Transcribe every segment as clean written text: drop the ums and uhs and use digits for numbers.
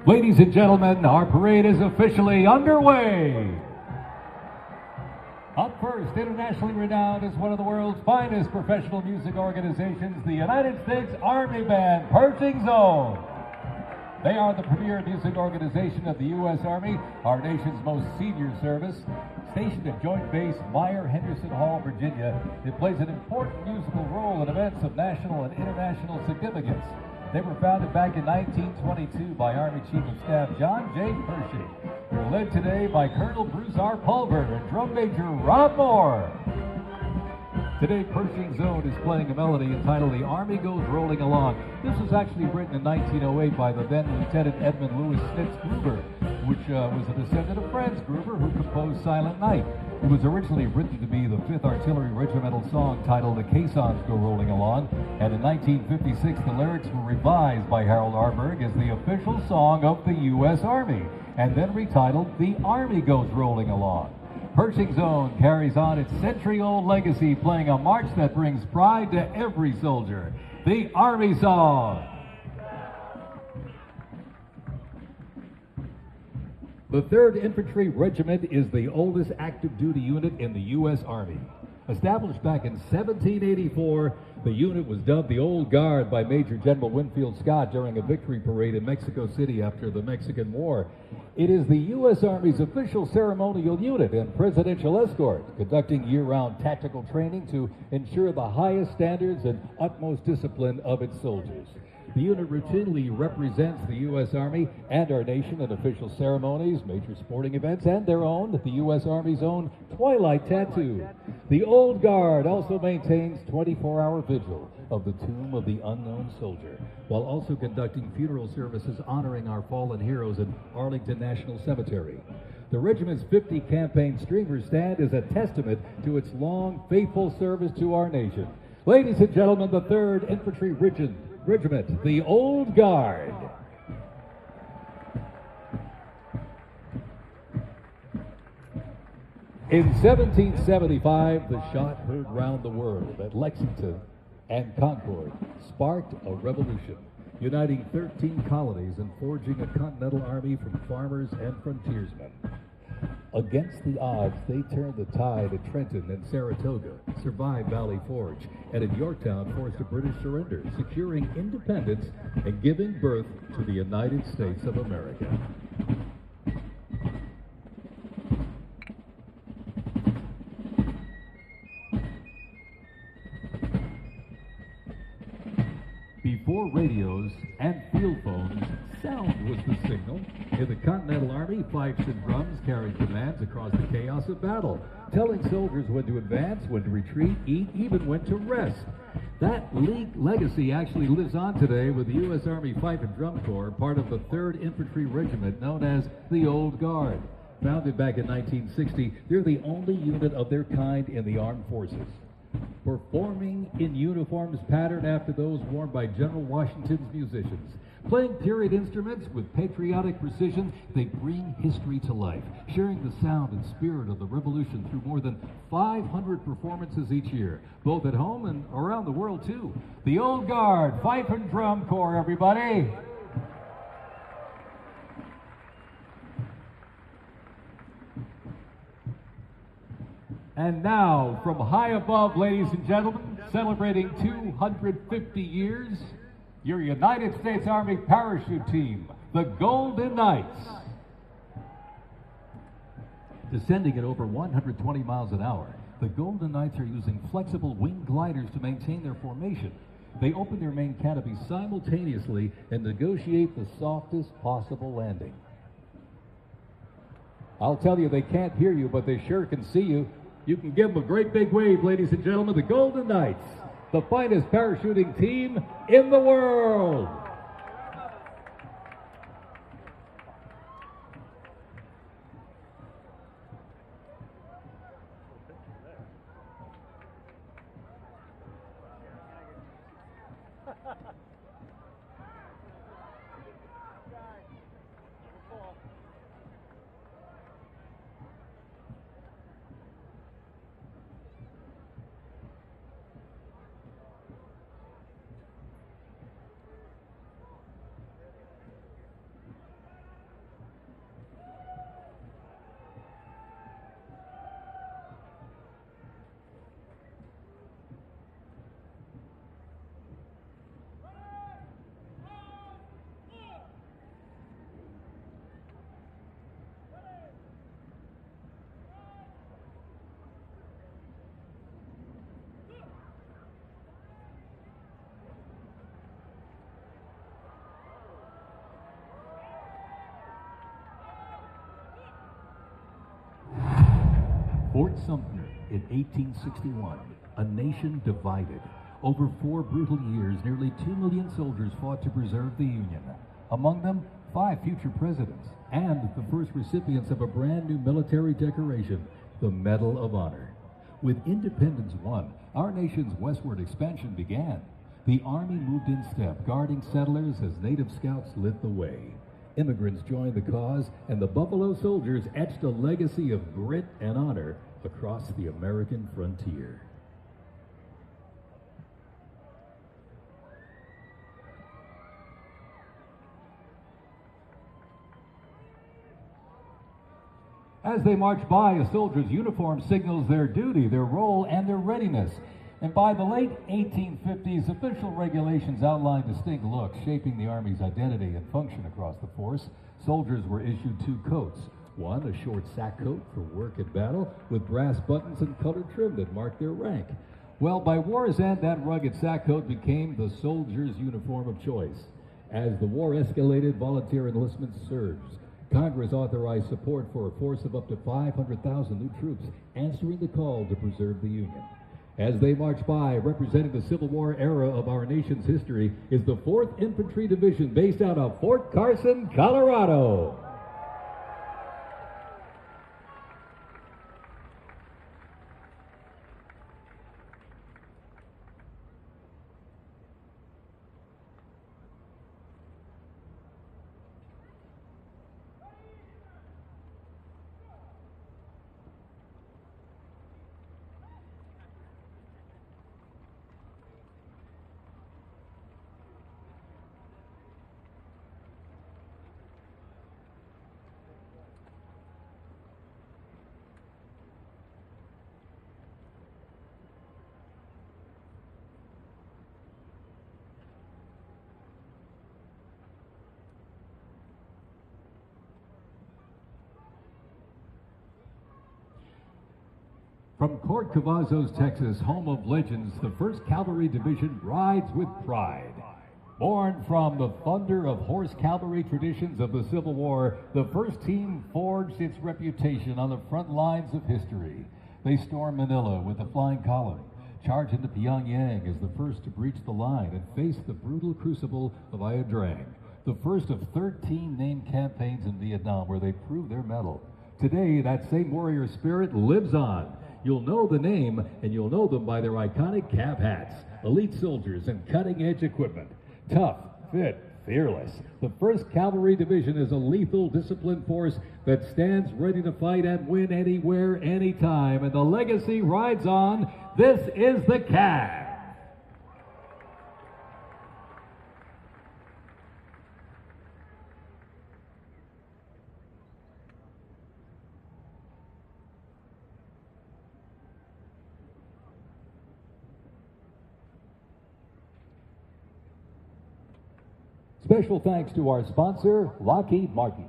Ladies and gentlemen, our parade is officially underway. Up first, internationally renowned as one of the world's finest professional music organizations, the United States Army Band, Pershing Zone. They are the premier music organization of the U.S. Army, our nation's most senior service. Stationed at Joint Base Meyer-Henderson Hall, Virginia, it plays an important musical role in events of national and international significance. They were founded back in 1922 by Army Chief of Staff John J. Pershing. They're led today by Colonel Bruce R. Pulver and Drum Major Rob Moore. Today, Pershing Zone is playing a melody entitled "The Army Goes Rolling Along." This was actually written in 1908 by the then Lieutenant Edmund Louis Snitz Gruber, which was a descendant of Franz Gruber, who composed Silent Night. It was originally written to be the 5th Artillery Regimental song titled "The Caissons Go Rolling Along," and in 1956 the lyrics were revised by Harold Arberg as the official song of the U.S. Army, and then retitled "The Army Goes Rolling Along." Pershing Zone carries on its century-old legacy, playing a march that brings pride to every soldier, the Army Song. The 3rd Infantry Regiment is the oldest active duty unit in the U.S. Army. Established back in 1784, the unit was dubbed the Old Guard by Major General Winfield Scott during a victory parade in Mexico City after the Mexican War. It is the U.S. Army's official ceremonial unit and presidential escort, conducting year-round tactical training to ensure the highest standards and utmost discipline of its soldiers. The unit routinely represents the U.S. Army and our nation in official ceremonies, major sporting events, and their own, the U.S. Army's own Twilight Tattoo. The Old Guard also maintains 24-hour vigil of the tomb of the unknown soldier, while also conducting funeral services honoring our fallen heroes in Arlington National Cemetery. The regiment's 50 campaign streamer stand is a testament to its long, faithful service to our nation. Ladies and gentlemen, the 3rd Infantry Regiment, the Old Guard. In 1775, the shot heard round the world at Lexington and Concord sparked a revolution, uniting 13 colonies and forging a continental army from farmers and frontiersmen. Against the odds, they turned the tide at Trenton and Saratoga, survived Valley Forge, and at Yorktown forced a British surrender, securing independence and giving birth to the United States of America. Before radios and field phones, sound was the signal. In the Continental Army, pipes and drums carried commands across the chaos of battle, telling soldiers when to advance, when to retreat, eat, even when to rest. That legacy actually lives on today with the U.S. Army Pipe and Drum Corps, part of the 3rd Infantry Regiment known as the Old Guard. Founded back in 1960, they're the only unit of their kind in the armed forces. Performing in uniforms patterned after those worn by General Washington's musicians. Playing period instruments with patriotic precision, they bring history to life, sharing the sound and spirit of the Revolution through more than 500 performances each year, both at home and around the world, too. The Old Guard, Pipe and Drum Corps, everybody. And now, from high above, ladies and gentlemen, celebrating 250 years, your United States Army parachute team, the Golden Knights. Descending at over 120 miles an hour, the Golden Knights are using flexible wing gliders to maintain their formation. They open their main canopy simultaneously and negotiate the softest possible landing. I'll tell you, they can't hear you, but they sure can see you. You can give them a great big wave, ladies and gentlemen, the Golden Knights, the finest parachuting team in the world. Fort Sumter in 1861, a nation divided. Over 4 brutal years, nearly 2 million soldiers fought to preserve the Union. Among them, 5 future presidents and the first recipients of a brand new military decoration, the Medal of Honor. With independence won, our nation's westward expansion began. The Army moved in step, guarding settlers as native scouts lit the way. Immigrants joined the cause, and the Buffalo Soldiers etched a legacy of grit and honor across the American frontier. As they march by, a soldier's uniform signals their duty, their role, and their readiness. And by the late 1850s, official regulations outlined distinct looks, shaping the Army's identity and function across the force. Soldiers were issued 2 coats. One, a short sack coat for work and battle, with brass buttons and colored trim that marked their rank. Well, by war's end, that rugged sack coat became the soldier's uniform of choice. As the war escalated, volunteer enlistment surged. Congress authorized support for a force of up to 500,000 new troops, answering the call to preserve the Union. As they march by, representing the Civil War era of our nation's history, is the 4th Infantry Division based out of Fort Carson, Colorado. From Fort Cavazos, Texas, home of legends, the 1st Cavalry Division rides with pride. Born from the thunder of horse cavalry traditions of the Civil War, the 1st team forged its reputation on the front lines of history. They stormed Manila with the flying column, charged into Pyongyang as the first to breach the line and face the brutal crucible of Ia Drang, the first of 13 named campaigns in Vietnam where they proved their mettle. Today, that same warrior spirit lives on. You'll know the name, and you'll know them by their iconic cap hats, elite soldiers, and cutting-edge equipment. Tough, fit, fearless. The 1st Cavalry Division is a lethal, disciplined force that stands ready to fight and win anywhere, anytime, and the legacy rides on. This is the CAV. Special thanks to our sponsor, Lockheed Martin.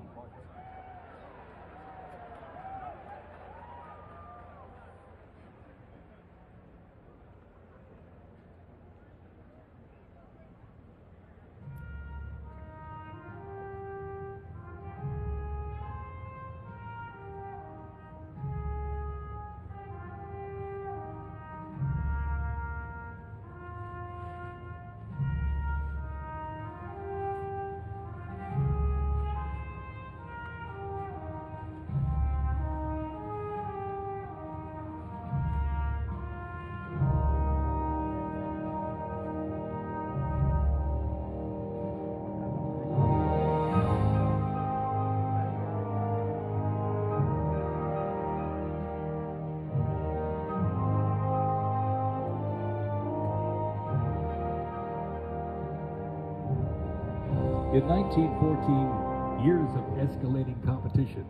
In 1914, years of escalating competition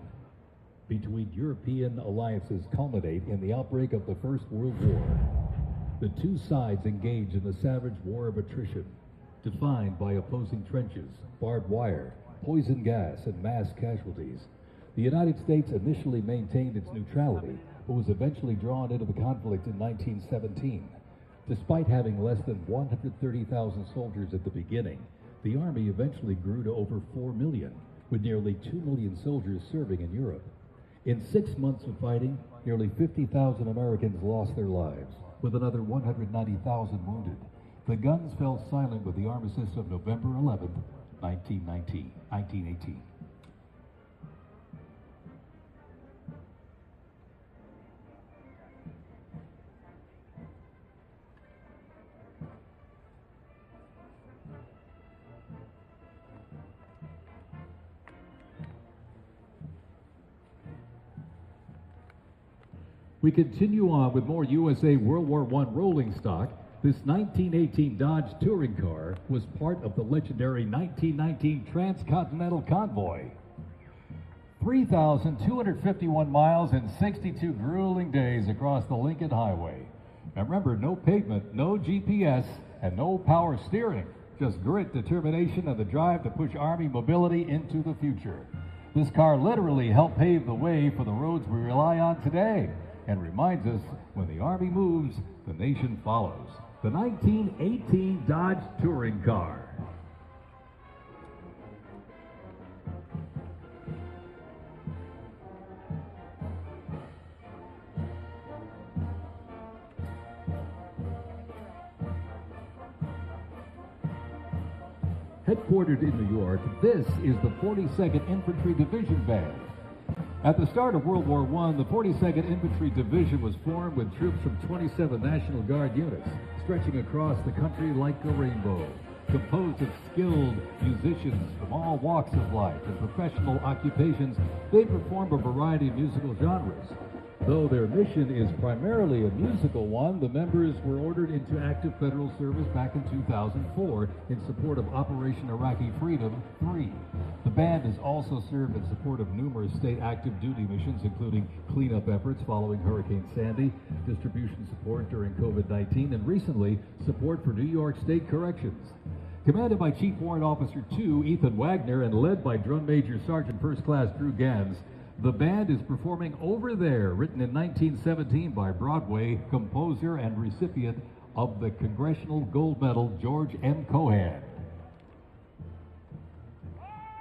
between European alliances culminate in the outbreak of the First World War. The 2 sides engage in a savage war of attrition, defined by opposing trenches, barbed wire, poison gas, and mass casualties. The United States initially maintained its neutrality, but was eventually drawn into the conflict in 1917. Despite having less than 130,000 soldiers at the beginning, the Army eventually grew to over 4 million, with nearly 2 million soldiers serving in Europe. In 6 months of fighting, nearly 50,000 Americans lost their lives, with another 190,000 wounded. The guns fell silent with the armistice of November 11th, 1918. We continue on with more USA World War I rolling stock. This 1918 Dodge touring car was part of the legendary 1919 Transcontinental Convoy. 3,251 miles and 62 grueling days across the Lincoln Highway. Now remember, no pavement, no GPS, and no power steering. Just grit, determination, and the drive to push Army mobility into the future. This car literally helped pave the way for the roads we rely on today, and reminds us, when the Army moves, the nation follows. The 1918 Dodge touring car. Headquartered in New York, this is the 42nd Infantry Division Band. At the start of World War I, the 42nd Infantry Division was formed with troops from 27 National Guard units, stretching across the country like a rainbow. Composed of skilled musicians from all walks of life and professional occupations, they perform a variety of musical genres. Though their mission is primarily a musical one, the members were ordered into active federal service back in 2004 in support of Operation Iraqi Freedom 3. The band has also served in support of numerous state active duty missions, including cleanup efforts following Hurricane Sandy, distribution support during COVID-19, and recently, support for New York State Corrections. Commanded by Chief Warrant Officer 2, Ethan Wagner, and led by Drum Major Sergeant First Class Drew Gans, the band is performing Over There, written in 1917 by Broadway composer and recipient of the Congressional Gold Medal, George M. Cohan.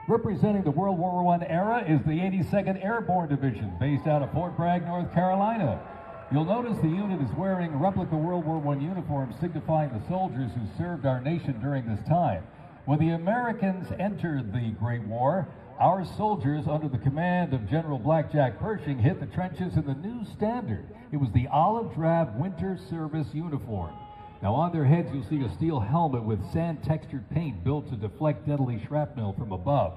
Representing the World War I era is the 82nd Airborne Division, based out of Fort Bragg, North Carolina. You'll notice the unit is wearing replica World War I uniforms signifying the soldiers who served our nation during this time. When the Americans entered the Great War, our soldiers, under the command of General Blackjack Pershing, hit the trenches in the new standard. It was the olive drab winter service uniform. Now on their heads you'll see a steel helmet with sand-textured paint built to deflect deadly shrapnel from above.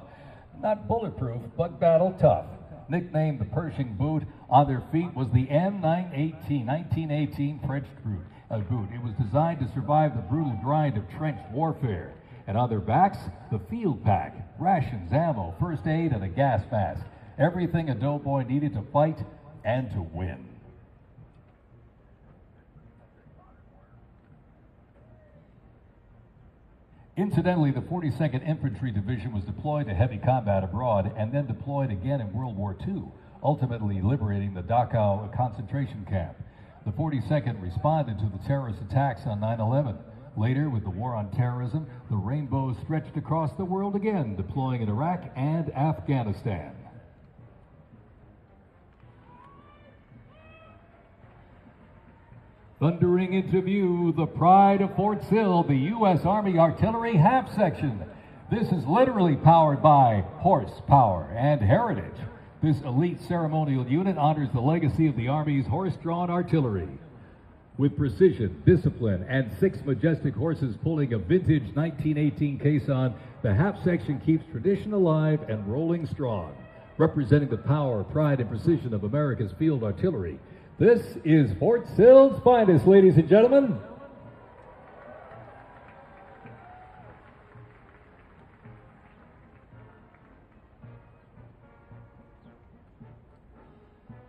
Not bulletproof, but battle tough. Nicknamed the Pershing boot, on their feet was the M918, 1918 French boot. It was designed to survive the brutal grind of trench warfare. And on their backs, the field pack, rations, ammo, first aid, and a gas mask. Everything a doughboy needed to fight and to win. Incidentally, the 42nd Infantry Division was deployed to heavy combat abroad and then deployed again in World War II, ultimately liberating the Dachau concentration camp. The 42nd responded to the terrorist attacks on 9/11. Later, with the war on terrorism, the rainbow stretched across the world again, deploying in Iraq and Afghanistan. Thundering into view, the pride of Fort Sill, the U.S. Army Artillery Half Section. This is literally powered by horsepower and heritage. This elite ceremonial unit honors the legacy of the Army's horse-drawn artillery. With precision, discipline, and 6 majestic horses pulling a vintage 1918 caisson, the half section keeps tradition alive and rolling strong. Representing the power, pride, and precision of America's field artillery, this is Fort Sill's finest, ladies and gentlemen.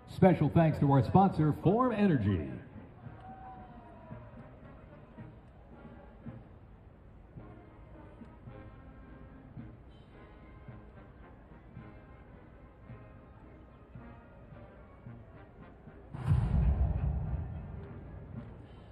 Special thanks to our sponsor, Form Energy.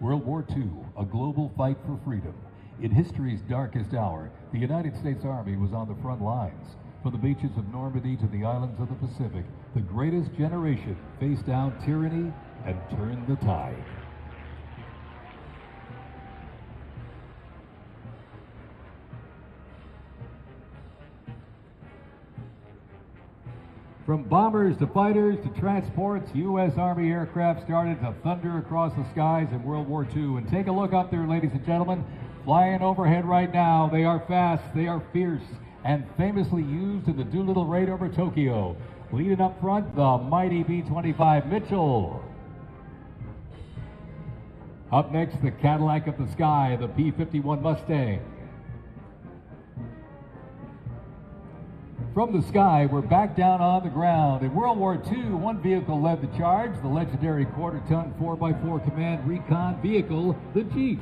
World War II, a global fight for freedom. In history's darkest hour, the United States Army was on the front lines. From the beaches of Normandy to the islands of the Pacific, the greatest generation faced down tyranny and turned the tide. From bombers to fighters to transports, U.S. Army aircraft started to thunder across the skies in World War II. And take a look up there, ladies and gentlemen. Flying overhead right now. They are fast, they are fierce, and famously used in the Doolittle raid over Tokyo. Leading up front, the mighty B-25 Mitchell. Up next, the Cadillac of the sky, the P-51 Mustang. From the sky, we're back down on the ground. In World War II, one vehicle led the charge, the legendary quarter-ton 4x4 command recon vehicle, the Jeep.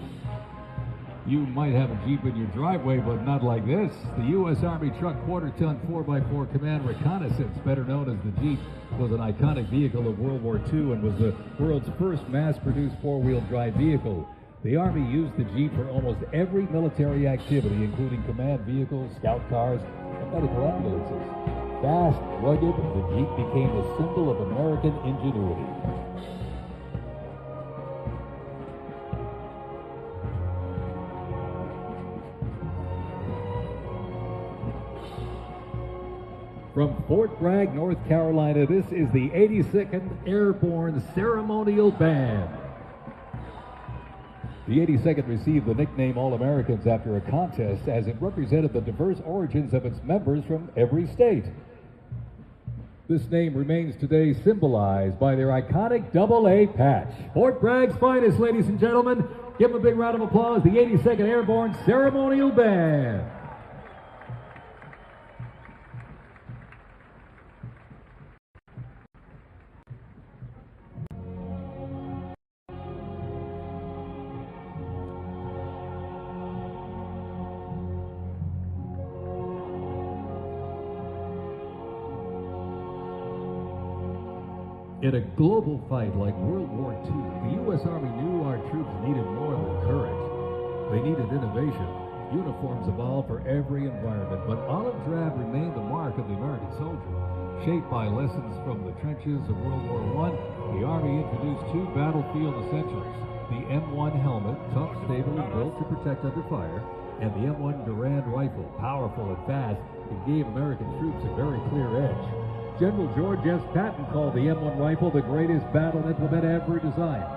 You might have a Jeep in your driveway, but not like this. The U.S. Army truck quarter-ton 4x4 command reconnaissance, better known as the Jeep, was an iconic vehicle of World War II and was the world's first mass-produced four-wheel drive vehicle. The Army used the Jeep for almost every military activity, including command vehicles, scout cars, and medical ambulances. Fast, rugged, the Jeep became a symbol of American ingenuity. From Fort Bragg, North Carolina, this is the 82nd Airborne Ceremonial Band. The 82nd received the nickname All-Americans after a contest as it represented the diverse origins of its members from every state. This name remains today symbolized by their iconic AA patch. Fort Bragg's finest, ladies and gentlemen. Give them a big round of applause, the 82nd Airborne Ceremonial Band. In a global fight like World War II, the U.S. Army knew our troops needed more than courage. They needed innovation. Uniforms evolved for every environment, but olive drab remained the mark of the American soldier. Shaped by lessons from the trenches of World War I, the Army introduced two battlefield essentials: the M1 helmet, tough, stable, and built to protect under fire, and the M1 Garand rifle, powerful and fast, it gave American troops a very clear edge. General George S. Patton called the M1 rifle the greatest battle implement ever designed,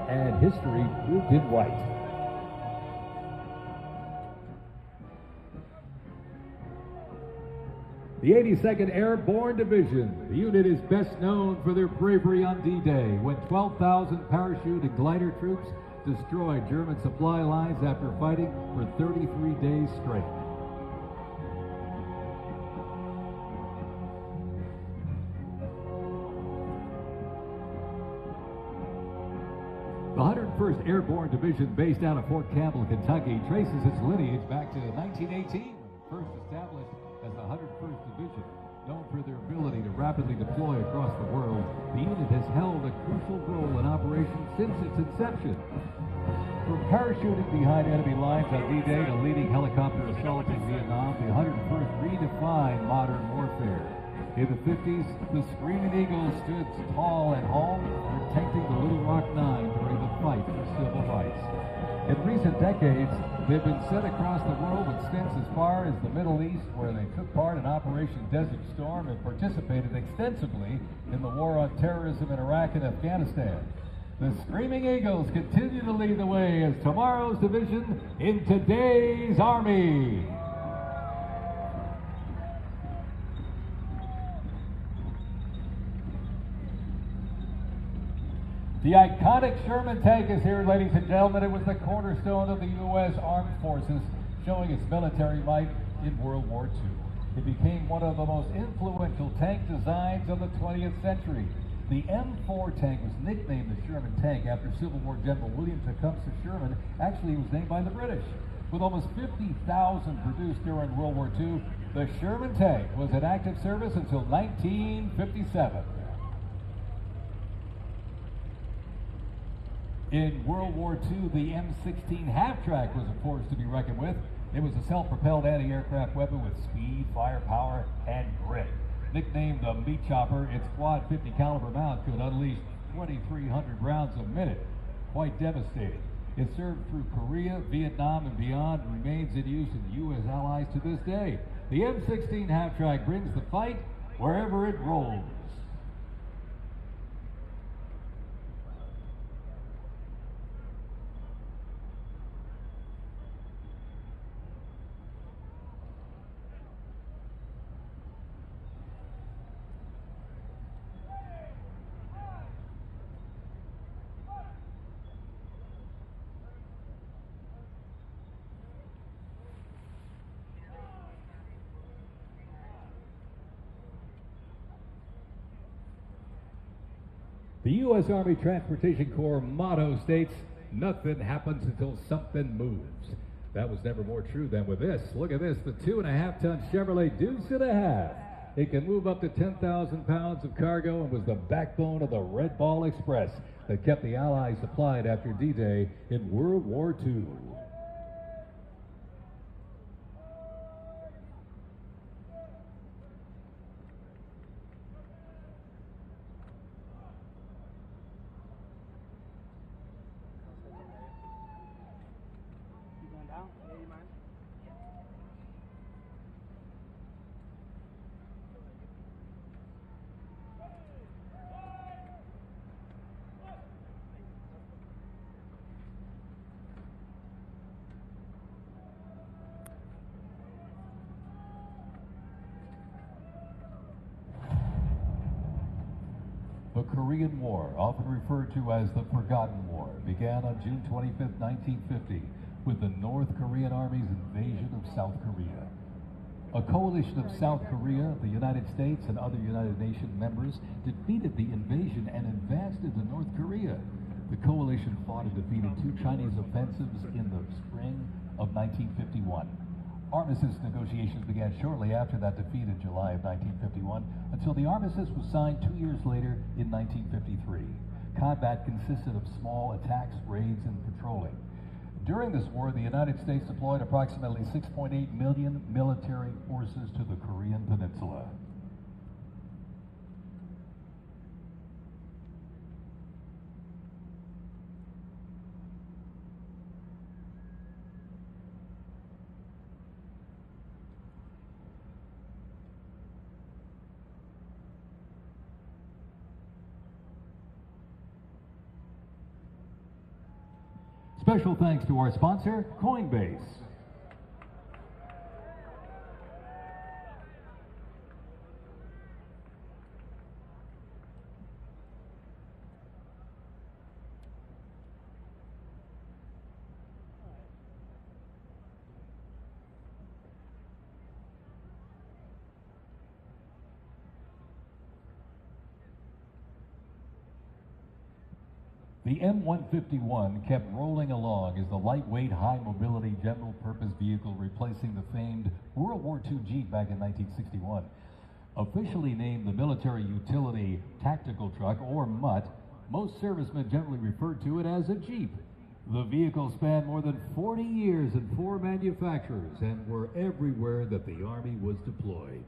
and history proved him right. The 82nd Airborne Division. The unit is best known for their bravery on D-Day, when 12,000 parachute and glider troops destroyed German supply lines after fighting for 33 days straight. The 101st Airborne Division, based out of Fort Campbell, Kentucky, traces its lineage back to 1918, when it first established as the 101st Division. Known for their ability to rapidly deploy across the world, the unit has held a crucial role in operations since its inception. From parachuting behind enemy lines on D-Day to leading helicopter assaults in Vietnam, the 101st redefined modern warfare. In the 50s, the Screaming Eagles stood tall at home, protecting the Little Rock Nine during the fight for civil rights. In recent decades, they've been sent across the world with stints as far as the Middle East, where they took part in Operation Desert Storm and participated extensively in the war on terrorism in Iraq and Afghanistan. The Screaming Eagles continue to lead the way as tomorrow's division in today's Army. The iconic Sherman tank is here, ladies and gentlemen. It was the cornerstone of the U.S. Armed Forces, showing its military might in World War II. It became one of the most influential tank designs of the 20th century. The M4 tank was nicknamed the Sherman tank after Civil War General William Tecumseh Sherman. Actually, it was named by the British. With almost 50,000 produced during World War II, the Sherman tank was in active service until 1957. In World War II, the M16 half-track was a force to be reckoned with. It was a self-propelled anti-aircraft weapon with speed, firepower, and grit. Nicknamed the Meat Chopper, its quad 50 caliber mount could unleash 2,300 rounds a minute. Quite devastating. It served through Korea, Vietnam, and beyond, and remains in use in U.S. allies to this day. The M16 half-track brings the fight wherever it rolls. The U.S. Army Transportation Corps motto states, "Nothing happens until something moves." That was never more true than with this. Look at this, the 2.5-ton Chevrolet Deuce and a half. It can move up to 10,000 pounds of cargo and was the backbone of the Red Ball Express that kept the Allies supplied after D-Day in World War II. The Korean War, often referred to as the Forgotten War, began on June 25, 1950, with the North Korean Army's invasion of South Korea. A coalition of South Korea, the United States, and other United Nations members defeated the invasion and advanced into North Korea. The coalition fought and defeated 2 Chinese offensives in the spring of 1951. Armistice negotiations began shortly after that defeat in July of 1951 until the armistice was signed 2 years later in 1953. Combat consisted of small attacks, raids, and patrolling. During this war, the United States deployed approximately 6.8 million military forces to the Korean Peninsula. Special thanks to our sponsor, Coinbase. The M151 kept rolling along as the lightweight, high-mobility, general-purpose vehicle replacing the famed World War II Jeep back in 1961. Officially named the Military Utility Tactical Truck, or MUT, most servicemen generally referred to it as a Jeep. The vehicle spanned more than 40 years in 4 manufacturers and were everywhere that the Army was deployed.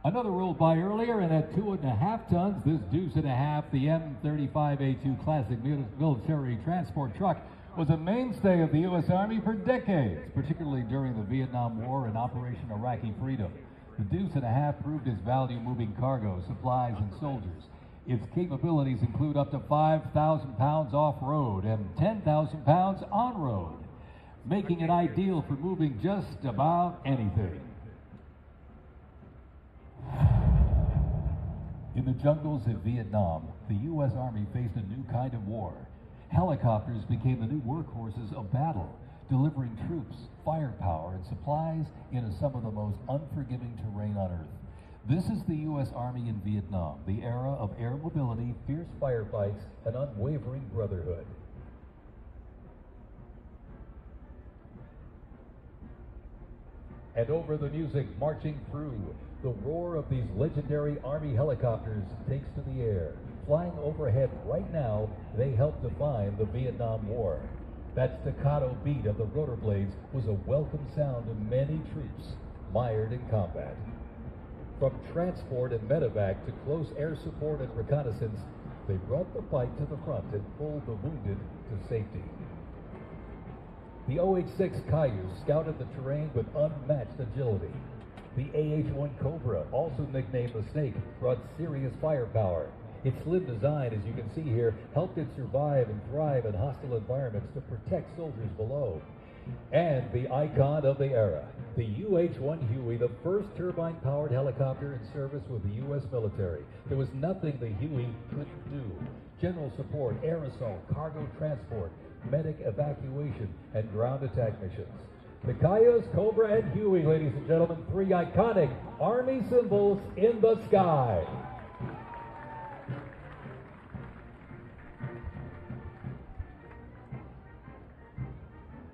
Another rolled by earlier, and at 2.5 tons, this Deuce and a half, the M35A2 classic military transport truck, was a mainstay of the U.S. Army for decades, particularly during the Vietnam War and Operation Iraqi Freedom. The Deuce and a half proved its value moving cargo, supplies, and soldiers. Its capabilities include up to 5,000 pounds off-road and 10,000 pounds on-road, making it ideal for moving just about anything. In the jungles of Vietnam, the U.S. Army faced a new kind of war. Helicopters became the new workhorses of battle, delivering troops, firepower, and supplies into some of the most unforgiving terrain on Earth. This is the U.S. Army in Vietnam, the era of air mobility, fierce firefights, and unwavering brotherhood. And over the music marching through, the roar of these legendary Army helicopters takes to the air. Flying overhead right now, they help define the Vietnam War. That staccato beat of the rotor blades was a welcome sound to many troops mired in combat. From transport and medevac to close air support and reconnaissance, they brought the fight to the front and pulled the wounded to safety. The OH-6 Cayuse scouted the terrain with unmatched agility. The AH-1 Cobra, also nicknamed the Snake, brought serious firepower. Its slim design, as you can see here, helped it survive and thrive in hostile environments to protect soldiers below. And the icon of the era, the UH-1 Huey, the first turbine-powered helicopter in service with the U.S. military. There was nothing the Huey couldn't do. General support, air assault, cargo transport, medic evacuation, and ground attack missions. The Cayuse, Cobra, and Huey, ladies and gentlemen, three iconic Army symbols in the sky.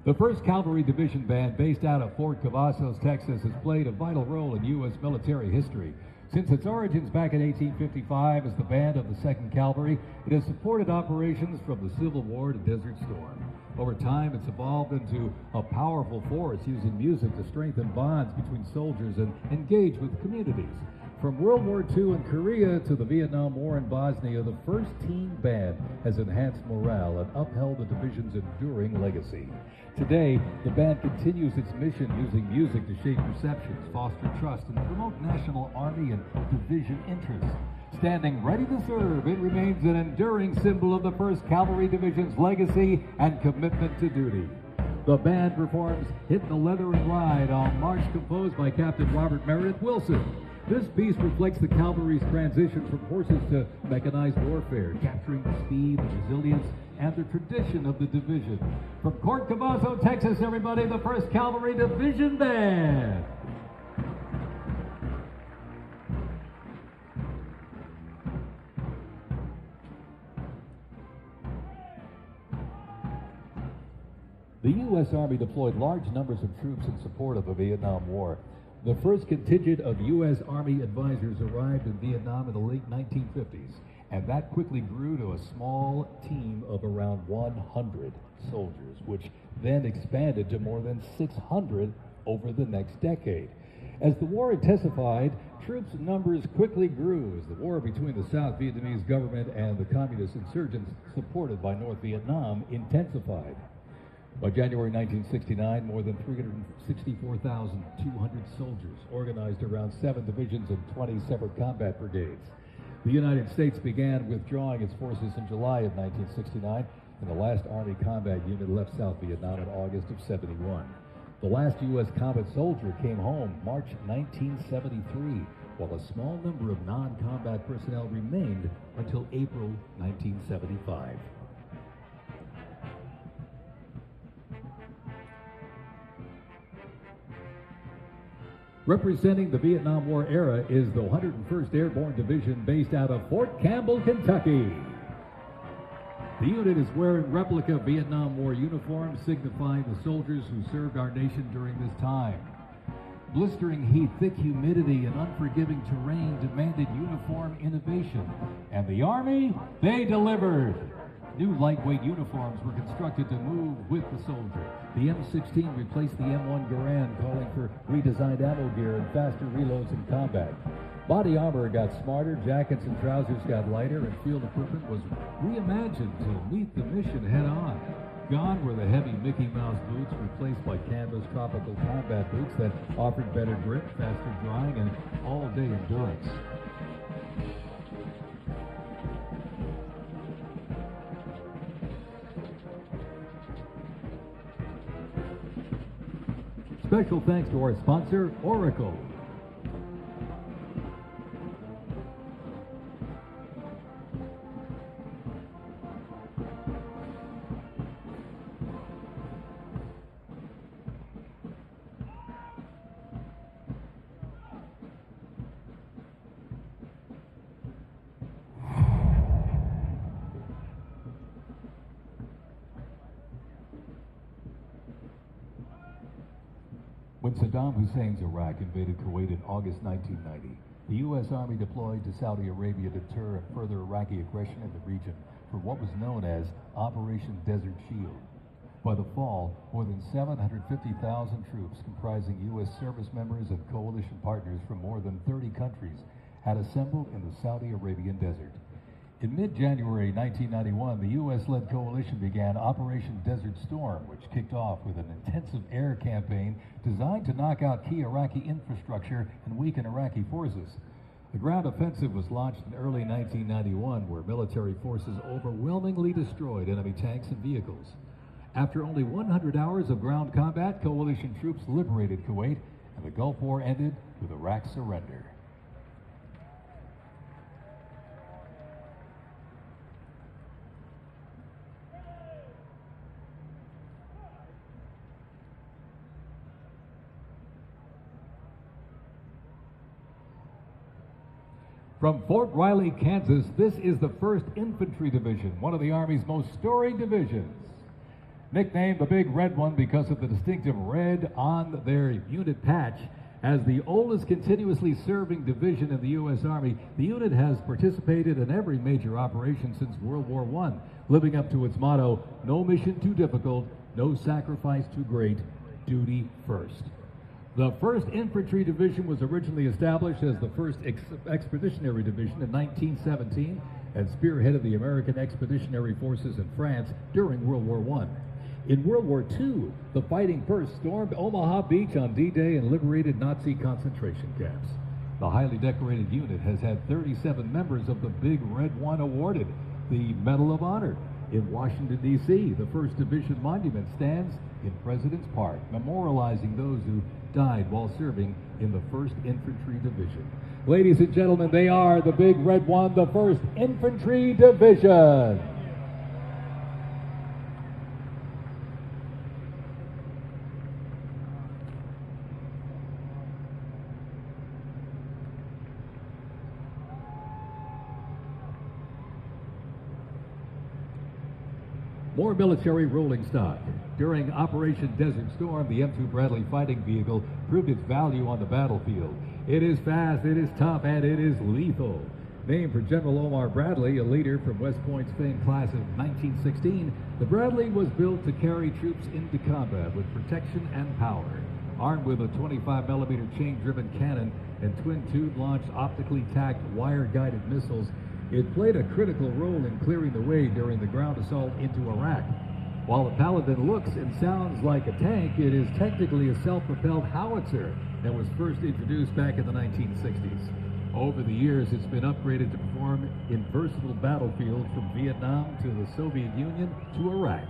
The 1st Cavalry Division Band, based out of Fort Cavazos, Texas, has played a vital role in U.S. military history. Since its origins back in 1855 as the band of the 2nd Cavalry, it has supported operations from the Civil War to Desert Storm. Over time, it's evolved into a powerful force using music to strengthen bonds between soldiers and engage with communities. From World War II in Korea to the Vietnam War in Bosnia, the 1st Team Band has enhanced morale and upheld the division's enduring legacy. Today, the band continues its mission using music to shape perceptions, foster trust, and promote national Army and division interests. Standing ready to serve, it remains an enduring symbol of the 1st Cavalry Division's legacy and commitment to duty. The band performs Hit the Leather and Ride on march composed by Captain Robert Meredith Wilson. This piece reflects the cavalry's transition from horses to mechanized warfare, capturing the speed, the resilience, and the tradition of the division. From Fort Cavazos, Texas, everybody, the 1st Cavalry Division Band. The U.S. Army deployed large numbers of troops in support of the Vietnam War. The first contingent of U.S. Army advisors arrived in Vietnam in the late 1950s, and that quickly grew to a small team of around 100 soldiers, which then expanded to more than 600 over the next decade. As the war intensified, troops' numbers quickly grew as the war between the South Vietnamese government and the communist insurgents supported by North Vietnam intensified. By January 1969, more than 364,200 soldiers organized around 7 divisions and 20 separate combat brigades. The United States began withdrawing its forces in July of 1969, and the last Army combat unit left South Vietnam in August of '71. The last U.S. combat soldier came home March 1973, while a small number of non-combat personnel remained until April 1975. Representing the Vietnam War era is the 101st Airborne Division based out of Fort Campbell, Kentucky. The unit is wearing replica Vietnam War uniforms signifying the soldiers who served our nation during this time. Blistering heat, thick humidity, and unforgiving terrain demanded uniform innovation. And the Army, they delivered. New lightweight uniforms were constructed to move with the soldier. The M16 replaced the M1 Garand, calling for redesigned ammo gear and faster reloads in combat. Body armor got smarter, jackets and trousers got lighter, and field equipment was reimagined to meet the mission head-on. Gone were the heavy Mickey Mouse boots, replaced by canvas tropical combat boots that offered better grip, faster drying, and all-day endurance. Special thanks to our sponsor, Oracle. When Saddam Hussein's Iraq invaded Kuwait in August 1990, the U.S. Army deployed to Saudi Arabia to deter and further Iraqi aggression in the region for what was known as Operation Desert Shield. By the fall, more than 750,000 troops comprising U.S. service members and coalition partners from more than 30 countries had assembled in the Saudi Arabian desert. In mid-January 1991, the U.S.-led coalition began Operation Desert Storm, which kicked off with an intensive air campaign designed to knock out key Iraqi infrastructure and weaken Iraqi forces. The ground offensive was launched in early 1991, where military forces overwhelmingly destroyed enemy tanks and vehicles. After only 100 hours of ground combat, coalition troops liberated Kuwait, and the Gulf War ended with Iraq's surrender. From Fort Riley, Kansas, this is the 1st Infantry Division, one of the Army's most storied divisions. Nicknamed the Big Red One because of the distinctive red on their unit patch, as the oldest continuously serving division in the U.S. Army, the unit has participated in every major operation since World War I, living up to its motto, no mission too difficult, no sacrifice too great, duty first. The 1st Infantry Division was originally established as the 1st Expeditionary Division in 1917 and spearheaded the American Expeditionary Forces in France during World War I. In World War II, the Fighting First stormed Omaha Beach on D-Day and liberated Nazi concentration camps. The highly decorated unit has had 37 members of the Big Red One awarded the Medal of Honor. In Washington, D.C., the 1st Division Monument stands in President's Park, memorializing those who died while serving in the 1st Infantry Division. Ladies and gentlemen, they are the Big Red One, the 1st Infantry Division. More military rolling stock. During Operation Desert Storm, the M2 Bradley fighting vehicle proved its value on the battlefield. It is fast, it is tough, and it is lethal. Named for General Omar Bradley, a leader from West Point's famed class of 1916, the Bradley was built to carry troops into combat with protection and power. Armed with a 25mm chain-driven cannon and twin-tube launched optically tacked wire-guided missiles, it played a critical role in clearing the way during the ground assault into Iraq. While the Paladin looks and sounds like a tank, it is technically a self-propelled howitzer that was first introduced back in the 1960s. Over the years, it's been upgraded to perform in versatile battlefields from Vietnam to the Soviet Union to Iraq.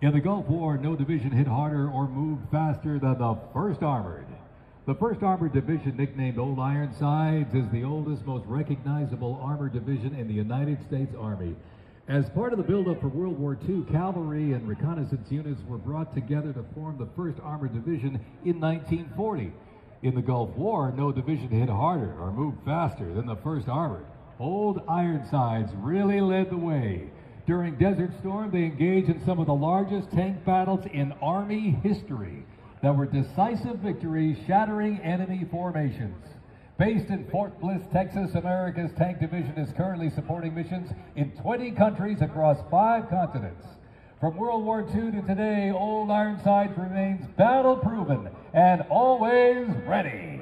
In the Gulf War, no division hit harder or moved faster than the 1st Armored. The 1st Armored Division, nicknamed Old Ironsides, is the oldest, most recognizable armored division in the United States Army. As part of the buildup for World War II, cavalry and reconnaissance units were brought together to form the 1st Armored Division in 1940. In the Gulf War, no division hit harder or moved faster than the 1st Armored. Old Ironsides really led the way. During Desert Storm, they engaged in some of the largest tank battles in Army history that were decisive victories, shattering enemy formations. Based in Fort Bliss, Texas, America's Tank Division is currently supporting missions in 20 countries across 5 continents. From World War II to today, Old Ironsides remains battle-proven and always ready.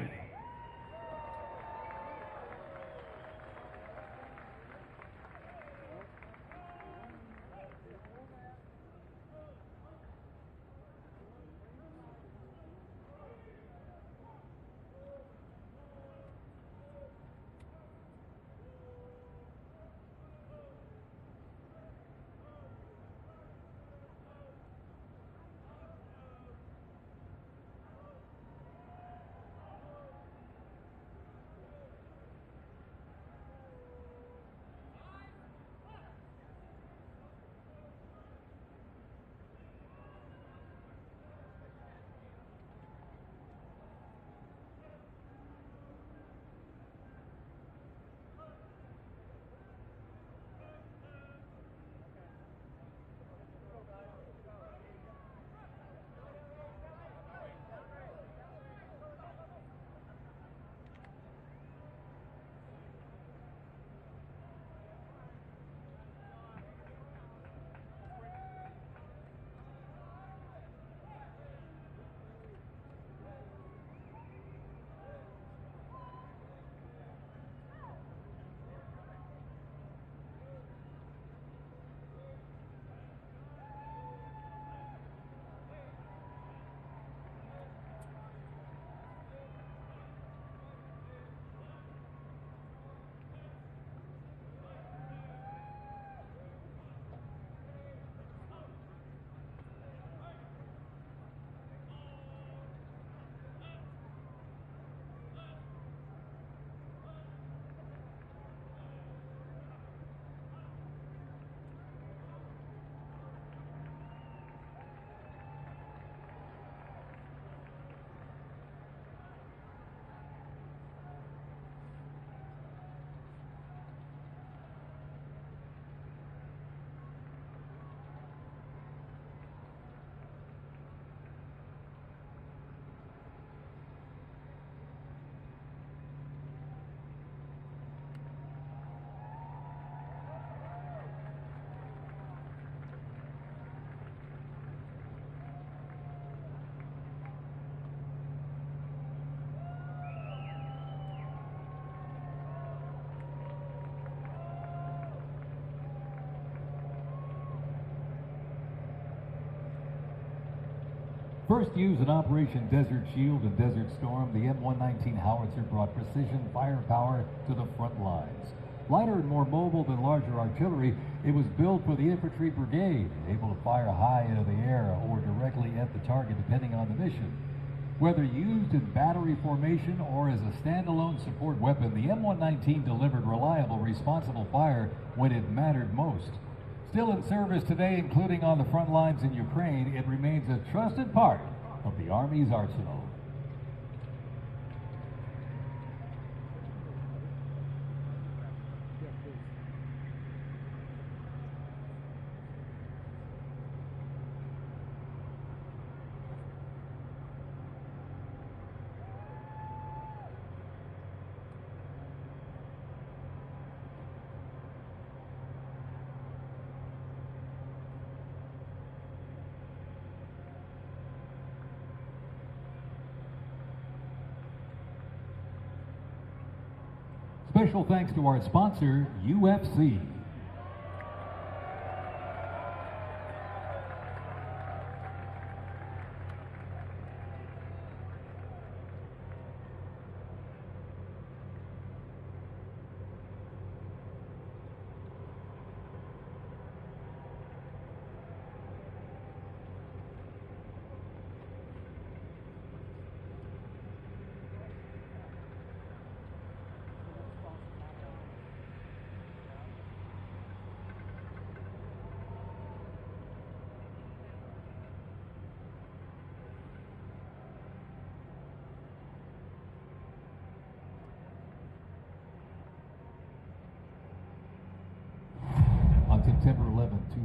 First used in Operation Desert Shield and Desert Storm, the M119 howitzer brought precision firepower to the front lines. Lighter and more mobile than larger artillery, it was built for the infantry brigade, able to fire high into the air or directly at the target depending on the mission. Whether used in battery formation or as a standalone support weapon, the M119 delivered reliable, responsible fire when it mattered most. Still in service today, including on the front lines in Ukraine, it remains a trusted part of the Army's arsenal. Special thanks to our sponsor, UFC.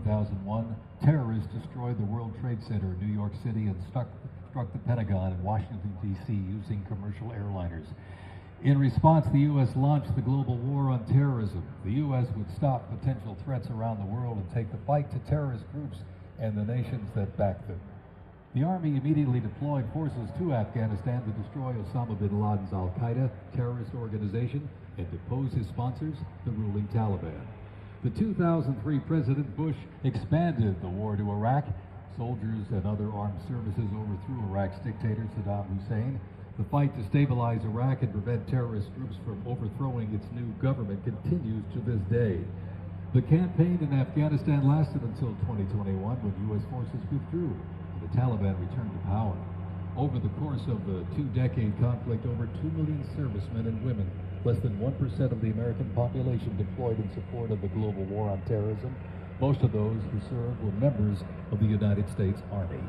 2001, terrorists destroyed the World Trade Center in New York City and struck the Pentagon in Washington, D.C. using commercial airliners. In response, the U.S. launched the global war on terrorism. The U.S. would stop potential threats around the world and take the fight to terrorist groups and the nations that back them. The Army immediately deployed forces to Afghanistan to destroy Osama bin Laden's al-Qaeda terrorist organization and depose his sponsors, the ruling Taliban. The 2003 President Bush expanded the war to Iraq. Soldiers and other armed services overthrew Iraq's dictator Saddam Hussein. The fight to stabilize Iraq and prevent terrorist groups from overthrowing its new government continues to this day. The campaign in Afghanistan lasted until 2021 when U.S. forces withdrew and the Taliban returned to power. Over the course of the two-decade conflict, over 2 million servicemen and women, less than 1% of the American population, deployed in support of the global war on terrorism. Most of those who served were members of the United States Army.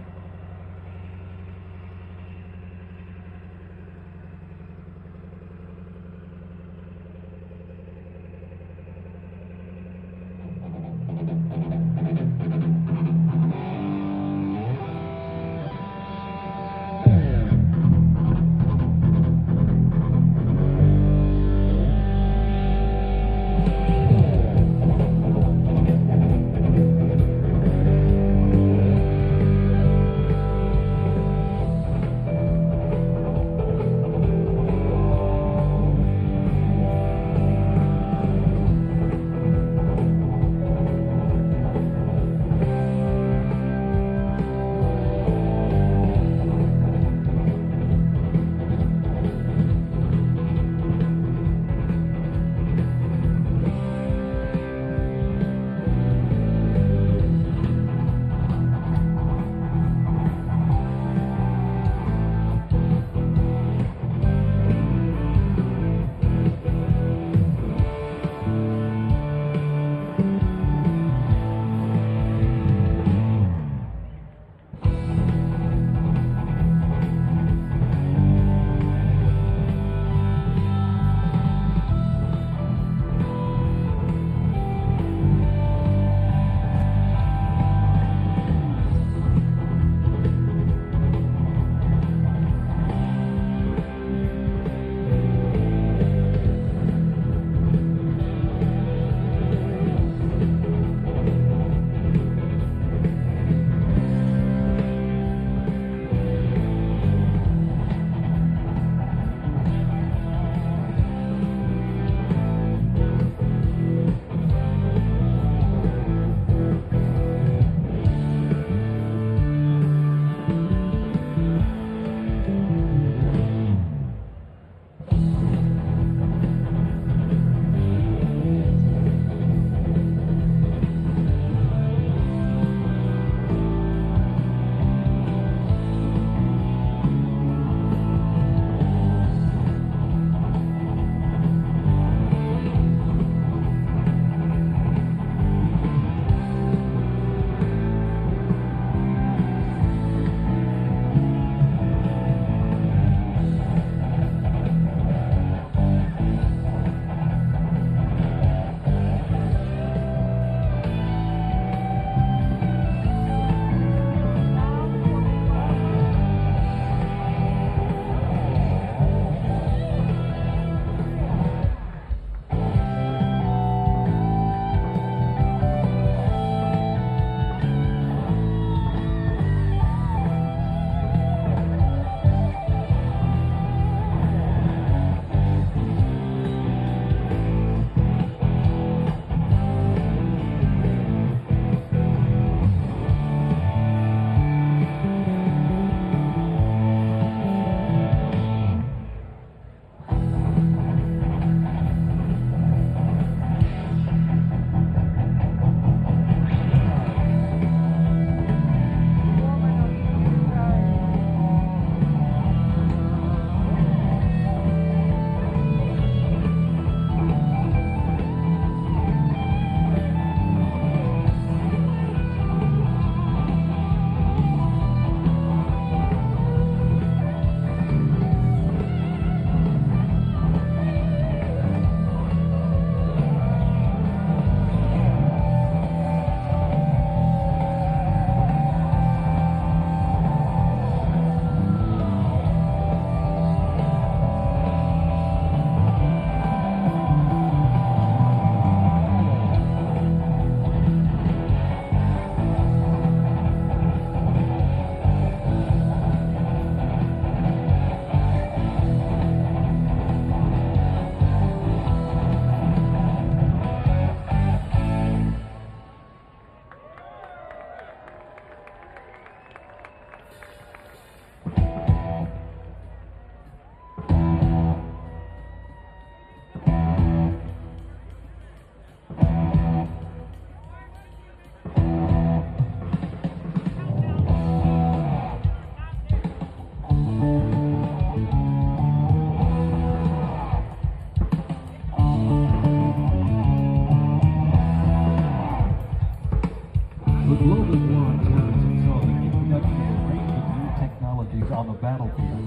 on the battlefield.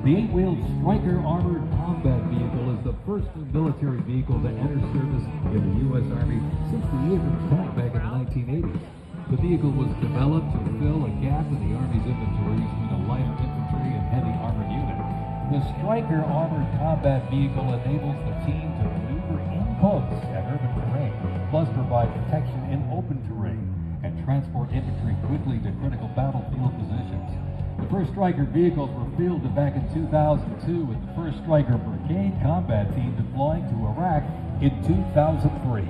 The 8-wheeled Stryker Armored Combat Vehicle is the first military vehicle to enter service in the U.S. Army since the Abrams tank back in the 1980s. The vehicle was developed to fill a gap in the Army's inventory between a lighter infantry and heavy armored unit. The Stryker Armored Combat Vehicle enables the team to maneuver in boats at urban terrain, plus provide protection in open terrain, and transport infantry quickly to critical battlefield positions. The first Stryker vehicles were fielded back in 2002, with the first Stryker Brigade combat team deploying to Iraq in 2003.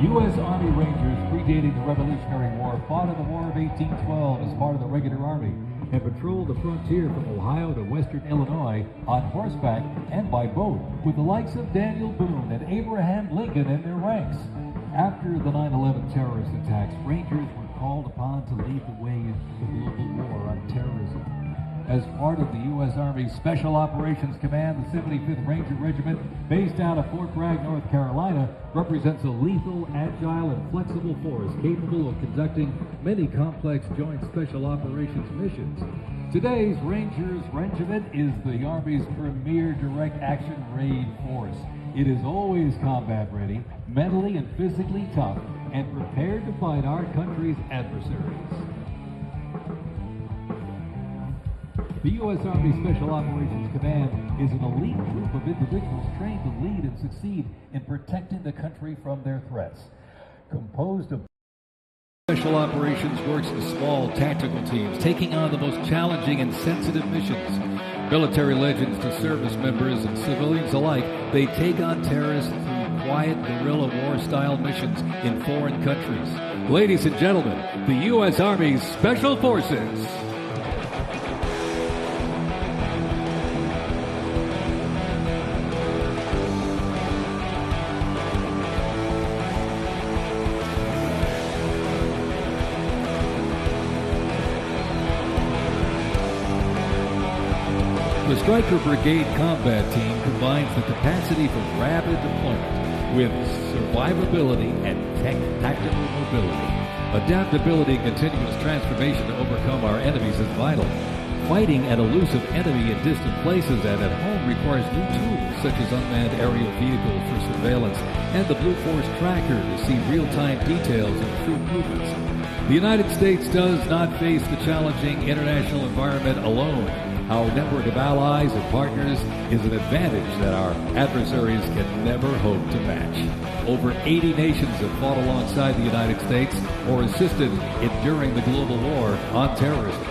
U.S. Army Rangers, predating the Revolutionary War, fought in the War of 1812 as part of the regular Army and patrolled the frontier from Ohio to western Illinois on horseback and by boat, with the likes of Daniel Boone and Abraham Lincoln in their ranks. After the 9/11 terrorist attacks, Rangers were called upon to lead the way in the global war on terrorism. As part of the U.S. Army Special Operations Command, the 75th Ranger Regiment, based out of Fort Bragg, North Carolina, represents a lethal, agile, and flexible force capable of conducting many complex joint special operations missions. Today's Rangers Regiment is the Army's premier direct action raid force. It is always combat ready, mentally and physically tough, and prepared to fight our country's adversaries. The U.S. Army Special Operations Command is an elite group of individuals trained to lead and succeed in protecting the country from their threats. Composed of Special Operations works in small tactical teams, taking on the most challenging and sensitive missions. Military legends to service members and civilians alike, they take on terrorists through quiet guerrilla war-style missions in foreign countries. Ladies and gentlemen, the U.S. Army's Special Forces. The Stryker Brigade Combat Team combines the capacity for rapid deployment with survivability and tactical mobility. Adaptability and continuous transformation to overcome our enemies is vital. Fighting an elusive enemy in distant places and at home requires new tools such as unmanned aerial vehicles for surveillance and the Blue Force Tracker to see real-time details of troop movements. The United States does not face the challenging international environment alone. Our network of allies and partners is an advantage that our adversaries can never hope to match. Over 80 nations have fought alongside the United States or assisted during the global war on terrorism.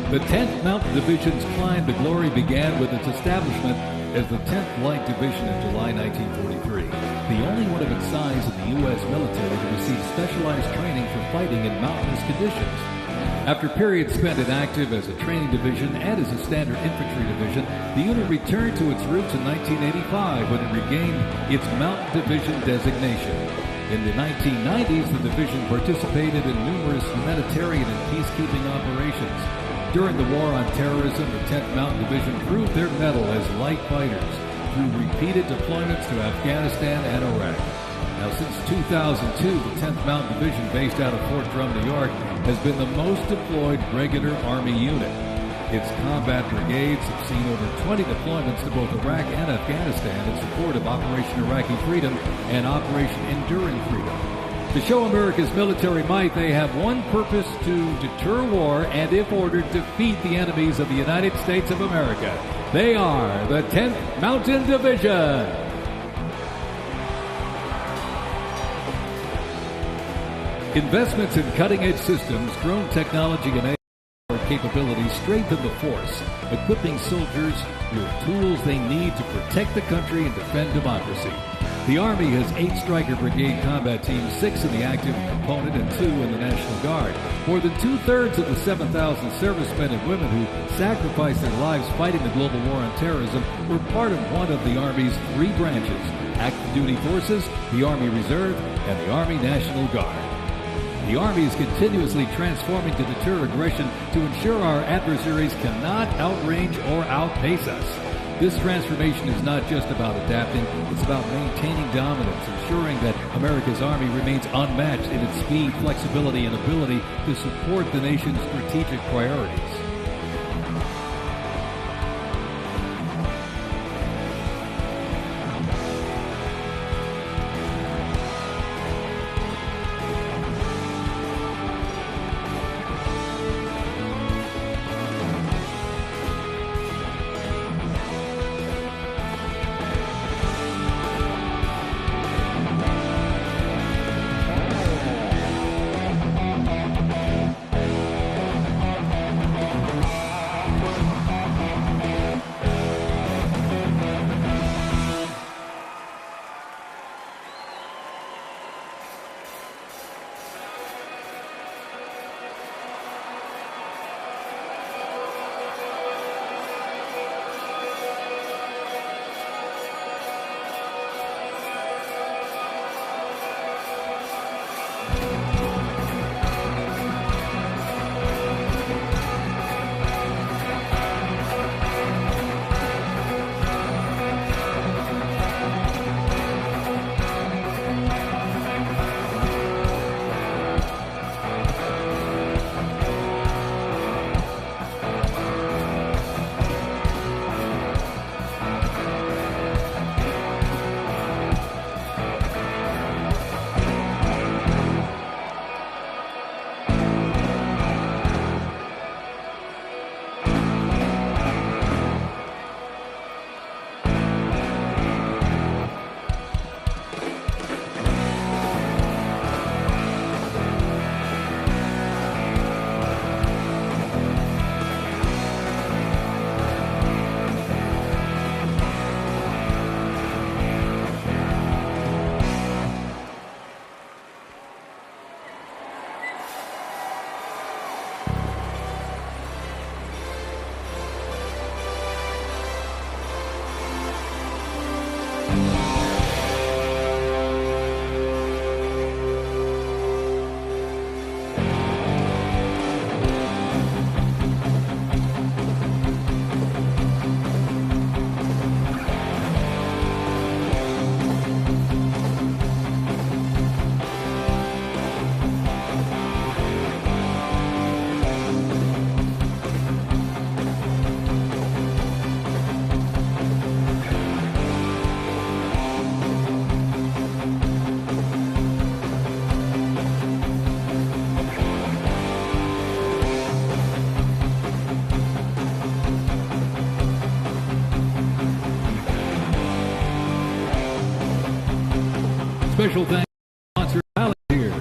The 10th Mountain Division's climb to glory began with its establishment as the 10th Light Division in July 1943, the only one of its size in the U.S. military to receive specialized training for fighting in mountainous conditions. After periods spent inactive as a training division and as a standard infantry division, the unit returned to its roots in 1985 when it regained its Mountain Division designation. In the 1990s, the division participated in numerous humanitarian and peacekeeping operations. During the War on Terrorism, the 10th Mountain Division proved their mettle as light fighters through repeated deployments to Afghanistan and Iraq. Now, since 2002, the 10th Mountain Division, based out of Fort Drum, New York, has been the most deployed regular Army unit. Its combat brigades have seen over 20 deployments to both Iraq and Afghanistan in support of Operation Iraqi Freedom and Operation Enduring Freedom. To show America's military might, they have one purpose: to deter war and, if ordered, defeat the enemies of the United States of America. They are the 10th Mountain Division. Investments in cutting-edge systems, drone technology, and AI capabilities strengthen the force, equipping soldiers with tools they need to protect the country and defend democracy. The Army has 8 Stryker Brigade combat teams, 6 in the active component and 2 in the National Guard. More than 2/3 of the 7,000 servicemen and women who sacrificed their lives fighting the global war on terrorism were part of one of the Army's 3 branches: active duty forces, the Army Reserve, and the Army National Guard. The Army is continuously transforming to deter aggression to ensure our adversaries cannot outrange or outpace us. This transformation is not just about adapting, it's about maintaining dominance, ensuring that America's Army remains unmatched in its speed, flexibility, and ability to support the nation's strategic priorities. Special thanks to sponsor Palantir.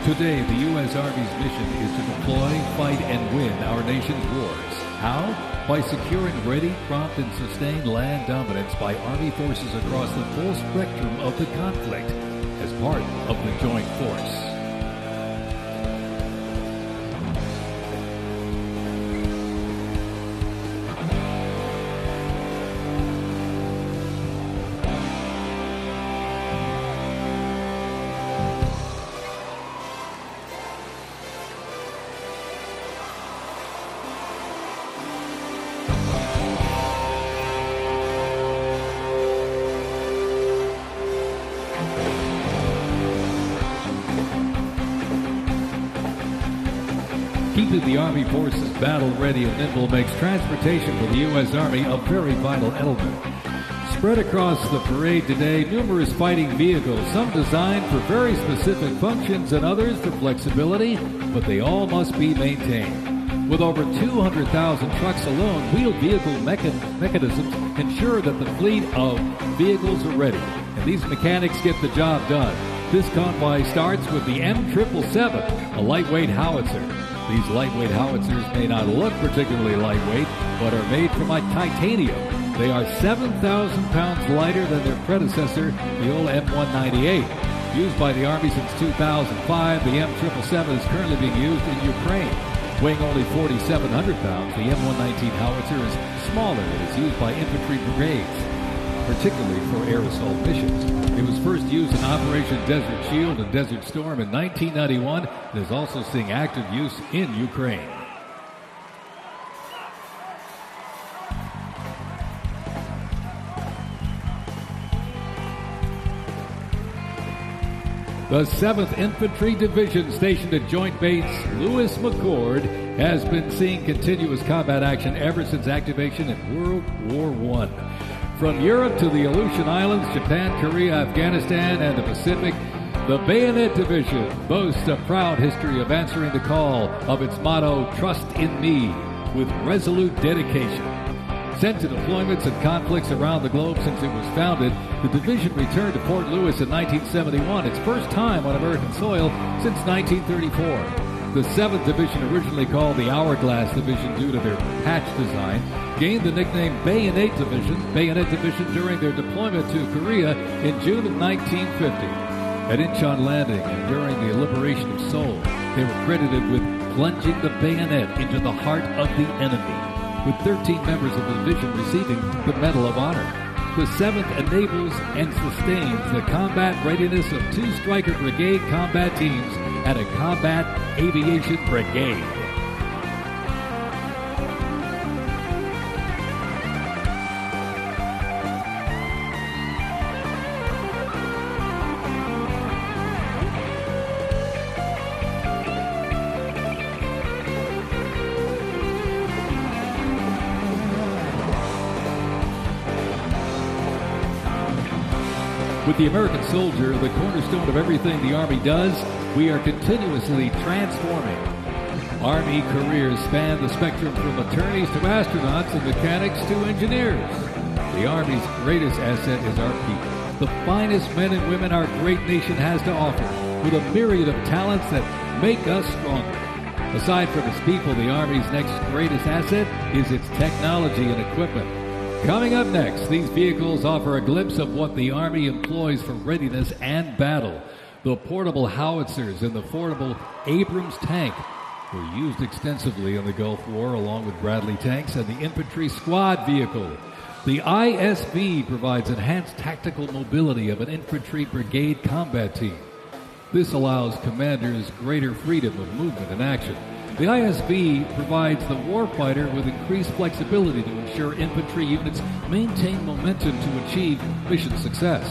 Today, the U.S. Army's mission is to deploy, fight, and win our nation's wars. How? By securing ready, prompt, and sustained land dominance by Army forces across the full spectrum of the conflict as part of the Joint Force. Keeping the Army forces battle-ready and nimble makes transportation for the U.S. Army a very vital element. Spread across the parade today, numerous fighting vehicles, some designed for very specific functions and others for flexibility, but they all must be maintained. With over 200,000 trucks alone, wheeled vehicle mechanisms ensure that the fleet of vehicles are ready, and these mechanics get the job done. This convoy starts with the M777, a lightweight howitzer. These lightweight howitzers may not look particularly lightweight, but are made from titanium. They are 7,000 pounds lighter than their predecessor, the old M198. Used by the Army since 2005, the M777 is currently being used in Ukraine. Weighing only 4,700 pounds, the M119 howitzer is smaller and is used by infantry brigades, particularly for air assault missions. It was first used in Operation Desert Shield and Desert Storm in 1991 and is also seeing active use in Ukraine. The 7th Infantry Division, stationed at Joint Base Lewis McChord, has been seeing continuous combat action ever since activation in World War I. From Europe to the Aleutian Islands, Japan, Korea, Afghanistan, and the Pacific, the Bayonet Division boasts a proud history of answering the call of its motto, "Trust in Me," with resolute dedication. Sent to deployments and conflicts around the globe since it was founded, the division returned to Port Louis in 1971, its first time on American soil since 1934. The 7th Division, originally called the Hourglass Division due to their patch design, gained the nickname Bayonet Division during their deployment to Korea in June of 1950. At Incheon Landing and during the liberation of Seoul, they were credited with plunging the bayonet into the heart of the enemy, with 13 members of the division receiving the Medal of Honor. The 7th enables and sustains the combat readiness of 2 Stryker Brigade combat teams and a Combat Aviation Brigade. With the American soldier, the cornerstone of everything the Army does, we are continuously transforming. Army careers span the spectrum from attorneys to astronauts and mechanics to engineers. The Army's greatest asset is our people, the finest men and women our great nation has to offer, with a myriad of talents that make us stronger. Aside from its people, the Army's next greatest asset is its technology and equipment. Coming up next, these vehicles offer a glimpse of what the Army employs for readiness and battle. The portable howitzers and the portable Abrams tank were used extensively in the Gulf War, along with Bradley tanks and the infantry squad vehicle. The ISB provides enhanced tactical mobility of an infantry brigade combat team. This allows commanders greater freedom of movement and action. The ISB provides the warfighter with increased flexibility to ensure infantry units maintain momentum to achieve mission success.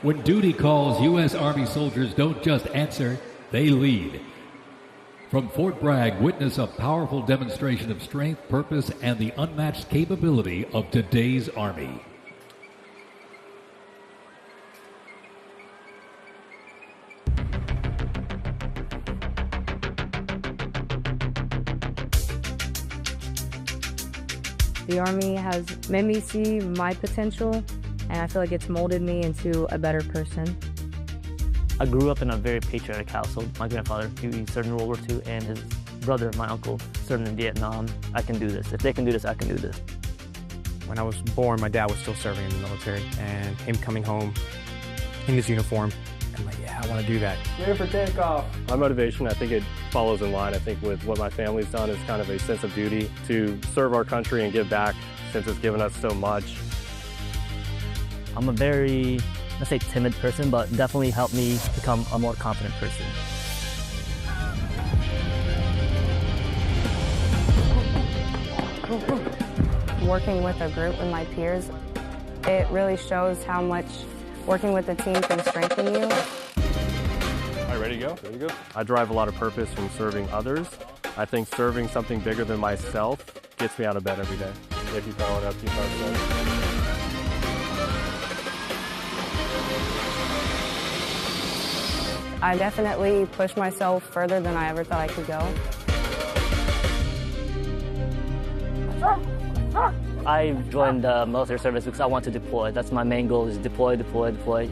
When duty calls, U.S. Army soldiers don't just answer, they lead. From Fort Bragg, witness a powerful demonstration of strength, purpose, and the unmatched capability of today's Army. The Army has made me see my potential, and I feel like it's molded me into a better person. I grew up in a very patriotic household. My grandfather, he served in World War II, and his brother, my uncle, served in Vietnam. I can do this. If they can do this, I can do this. When I was born, my dad was still serving in the military, and him coming home in his uniform, I'm like, yeah, I want to do that. Clear for takeoff. My motivation, I think it follows in line, I think, with what my family's done is kind of a sense of duty to serve our country and give back since it's given us so much. I'm a very, let's say, timid person, but definitely helped me become a more confident person. Working with a group and my peers, it really shows how much working with a team can strengthen you. All right, ready to go? Ready to go? I derive a lot of purpose from serving others. I think serving something bigger than myself gets me out of bed every day. If you follow it up, keep it. I definitely pushed myself further than I ever thought I could go. I joined the military service because I want to deploy. That's my main goal, is deploy, deploy, deploy.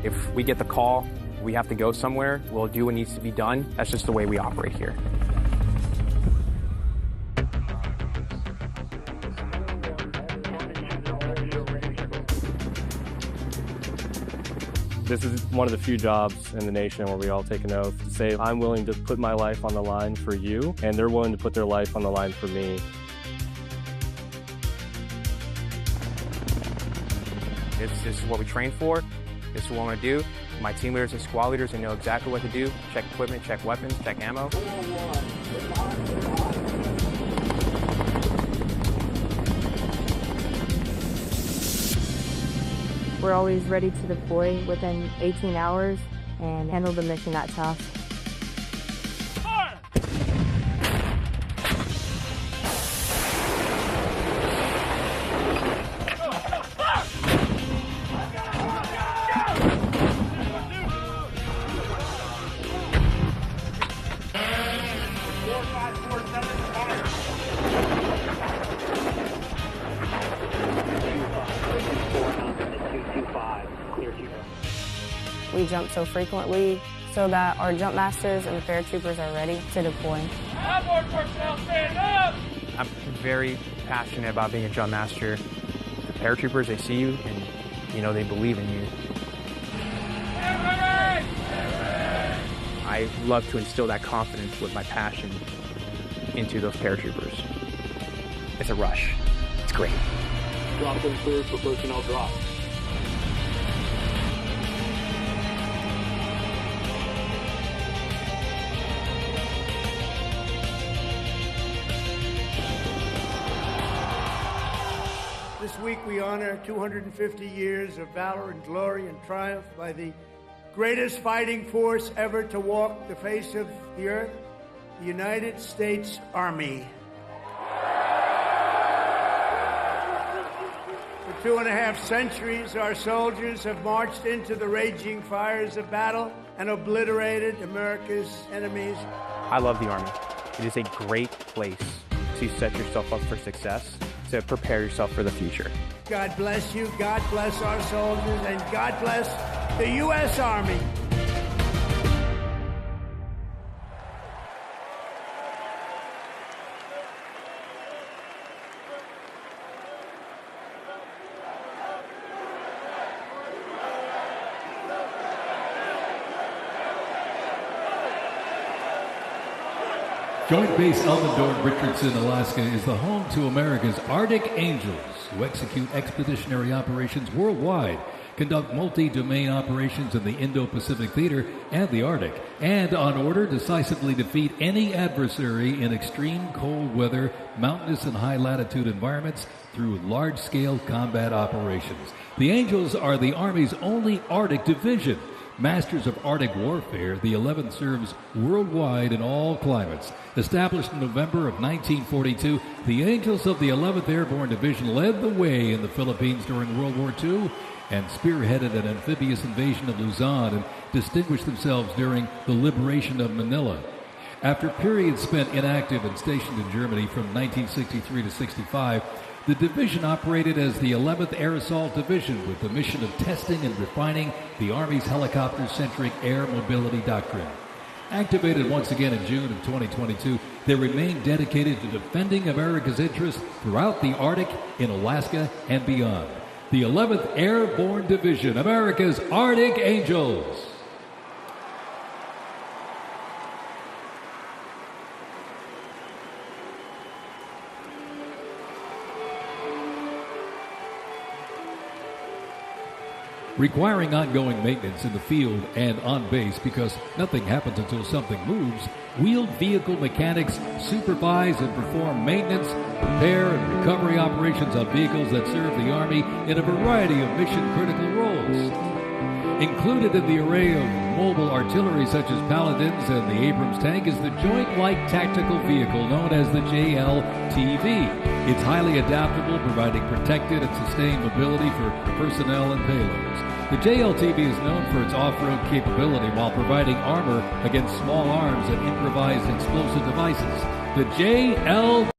If we get the call, we have to go somewhere, we'll do what needs to be done. That's just the way we operate here. This is one of the few jobs in the nation where we all take an oath to say, I'm willing to put my life on the line for you, and they're willing to put their life on the line for me. This is what we train for. This is what I want to do. My team leaders and squad leaders, they know exactly what to do. Check equipment, check weapons, check ammo. We're always ready to deploy within 18 hours and handle the mission at task. We jump so frequently so that our jump masters and the paratroopers are ready to deploy. I'm very passionate about being a jump master. The paratroopers, they see you and, they believe in you. I love to instill that confidence with my passion into those paratroopers. It's a rush. It's great. Drop them cleared for personnel drop. This week we honor 250 years of valor and glory and triumph by the greatest fighting force ever to walk the face of the earth, the United States Army. For 2.5 centuries, our soldiers have marched into the raging fires of battle and obliterated America's enemies. I love the Army. It is a great place to set yourself up for success, to prepare yourself for the future. God bless you, God bless our soldiers, and God bless the U.S. Army. Joint Base Elmendorf, Richardson, Alaska is the home to America's Arctic Angels, who execute expeditionary operations worldwide, conduct multi-domain operations in the Indo-Pacific Theater and the Arctic, and on order decisively defeat any adversary in extreme cold weather, mountainous and high-latitude environments, through large-scale combat operations. The Angels are the Army's only Arctic division. Masters of Arctic warfare, the 11th serves worldwide in all climates. Established in November of 1942, the Angels of the 11th Airborne Division led the way in the Philippines during World War II and spearheaded an amphibious invasion of Luzon and distinguished themselves during the liberation of Manila. After periods spent inactive and stationed in Germany from 1963 to 65, the division operated as the 11th Air Assault Division with the mission of testing and refining the Army's helicopter-centric air mobility doctrine. Activated once again in June of 2022, they remain dedicated to defending America's interests throughout the Arctic, in Alaska, and beyond. The 11th Airborne Division, America's Arctic Angels. Requiring ongoing maintenance in the field and on base because nothing happens until something moves, wheeled vehicle mechanics supervise and perform maintenance, repair, and recovery operations on vehicles that serve the Army in a variety of mission-critical roles. Included in the array of mobile artillery such as Paladins and the Abrams tank is the Joint Light Tactical Vehicle known as the JLTV. It's highly adaptable, providing protected and sustained mobility for personnel and payloads. The JLTV is known for its off-road capability while providing armor against small arms and improvised explosive devices. The JLTV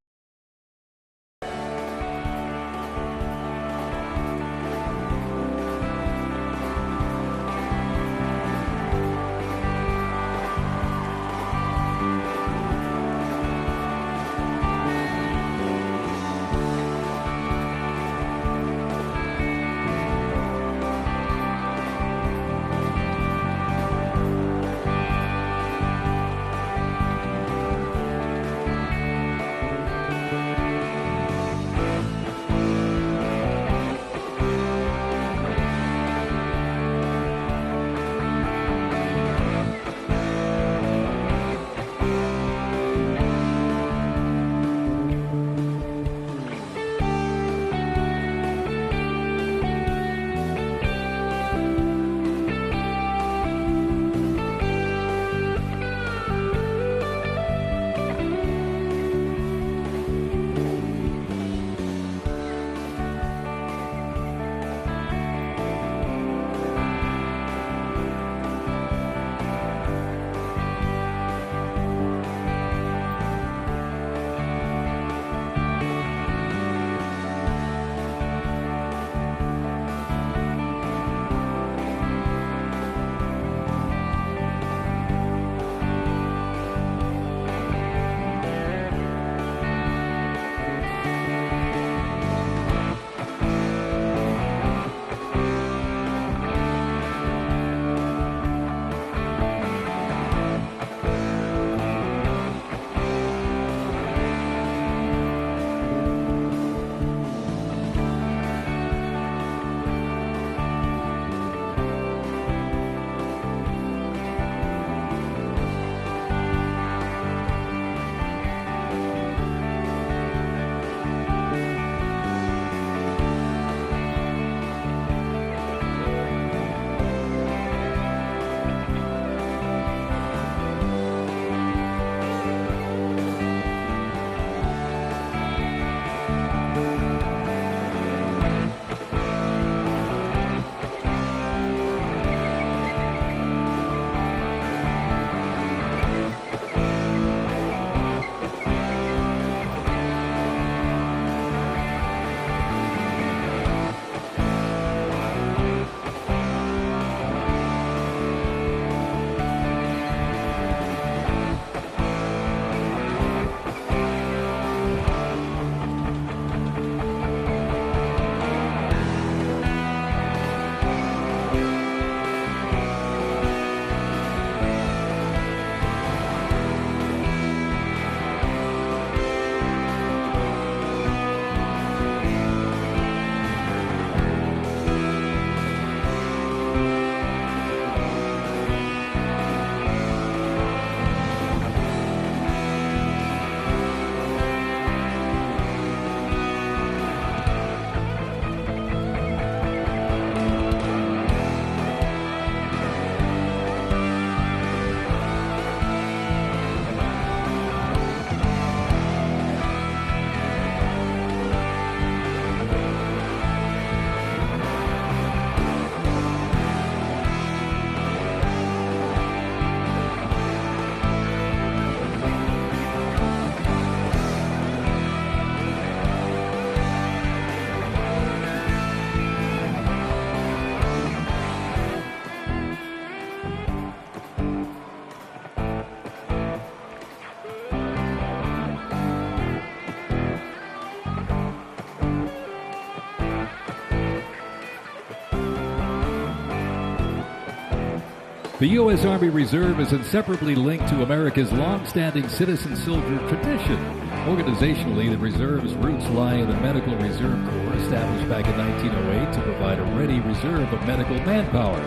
The U.S. Army Reserve is inseparably linked to America's long-standing citizen soldier tradition. Organizationally, the Reserve's roots lie in the Medical Reserve Corps, established back in 1908 to provide a ready reserve of medical manpower.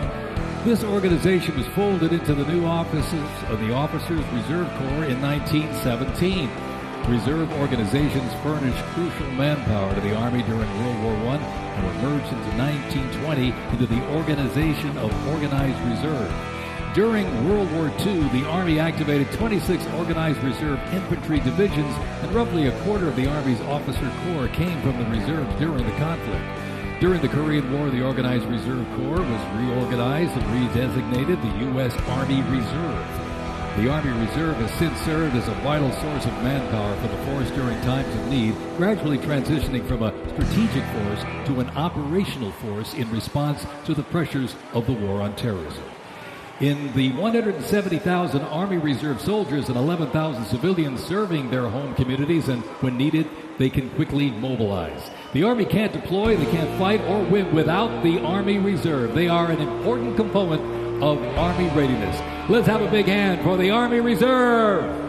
This organization was folded into the new offices of the Officers Reserve Corps in 1917. Reserve organizations furnished crucial manpower to the Army during World War I and were merged into 1920 into the Organization of Organized Reserve. During World War II, the Army activated 26 Organized Reserve infantry divisions, and roughly a quarter of the Army's officer corps came from the reserves during the conflict. During the Korean War, the Organized Reserve Corps was reorganized and redesignated the U.S. Army Reserve. The Army Reserve has since served as a vital source of manpower for the force during times of need, gradually transitioning from a strategic force to an operational force in response to the pressures of the war on terrorism. In the 170,000 Army Reserve soldiers and 11,000 civilians serving their home communities, and when needed, they can quickly mobilize. The Army can't deploy, they can't fight or win without the Army Reserve. They are an important component of Army readiness. Let's have a big hand for the Army Reserve.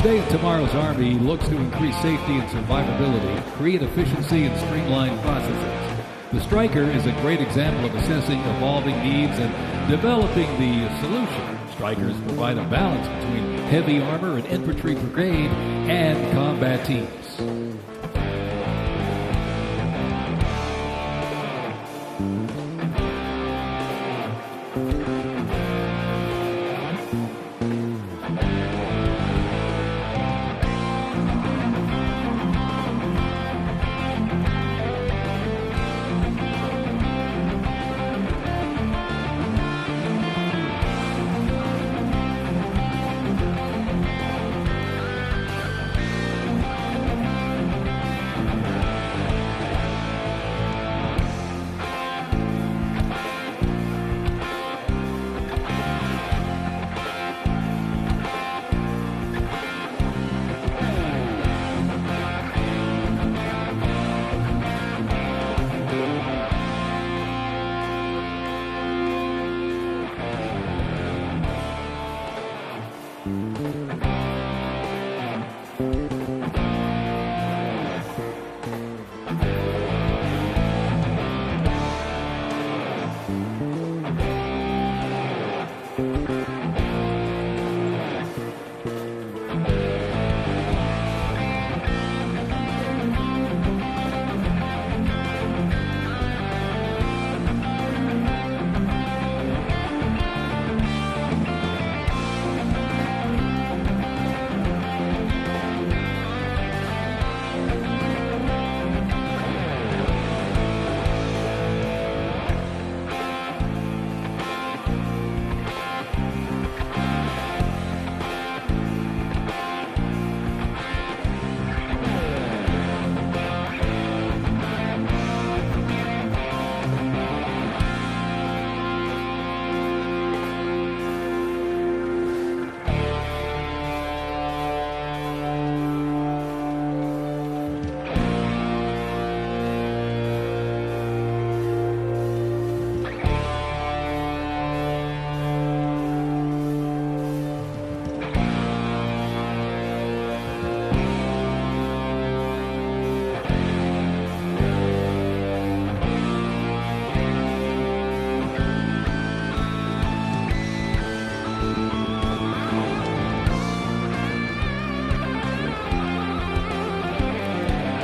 Today and tomorrow's Army looks to increase safety and survivability, create efficiency, and streamline processes. The Stryker is a great example of assessing evolving needs and developing the solution. Strykers provide a balance between heavy armor and infantry brigade and combat teams.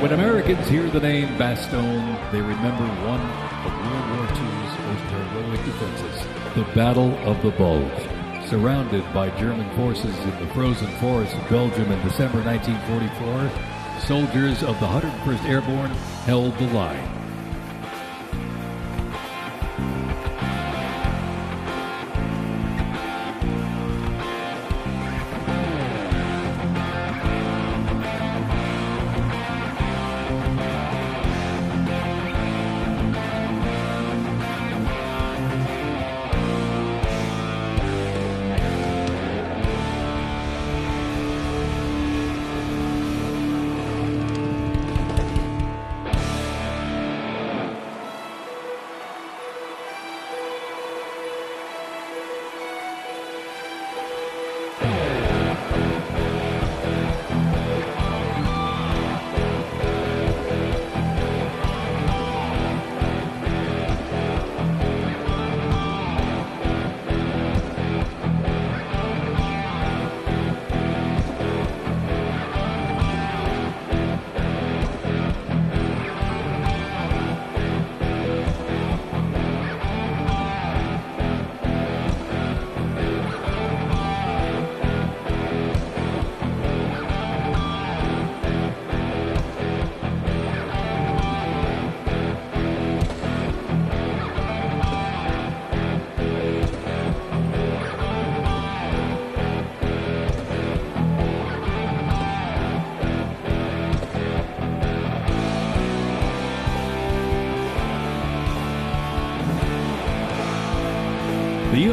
When Americans hear the name Bastogne, they remember one of World War II's most heroic defenses, the Battle of the Bulge. Surrounded by German forces in the frozen forests of Belgium in December 1944, soldiers of the 101st Airborne held the line.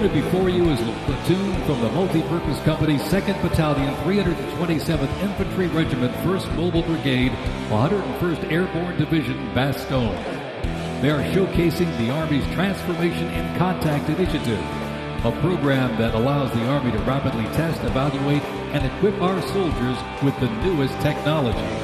Loaded before you is a platoon from the multi-purpose company 2nd Battalion, 327th Infantry Regiment, 1st Mobile Brigade, 101st Airborne Division, Bastogne. They are showcasing the Army's Transformation in Contact Initiative, a program that allows the Army to rapidly test, evaluate, and equip our soldiers with the newest technologies.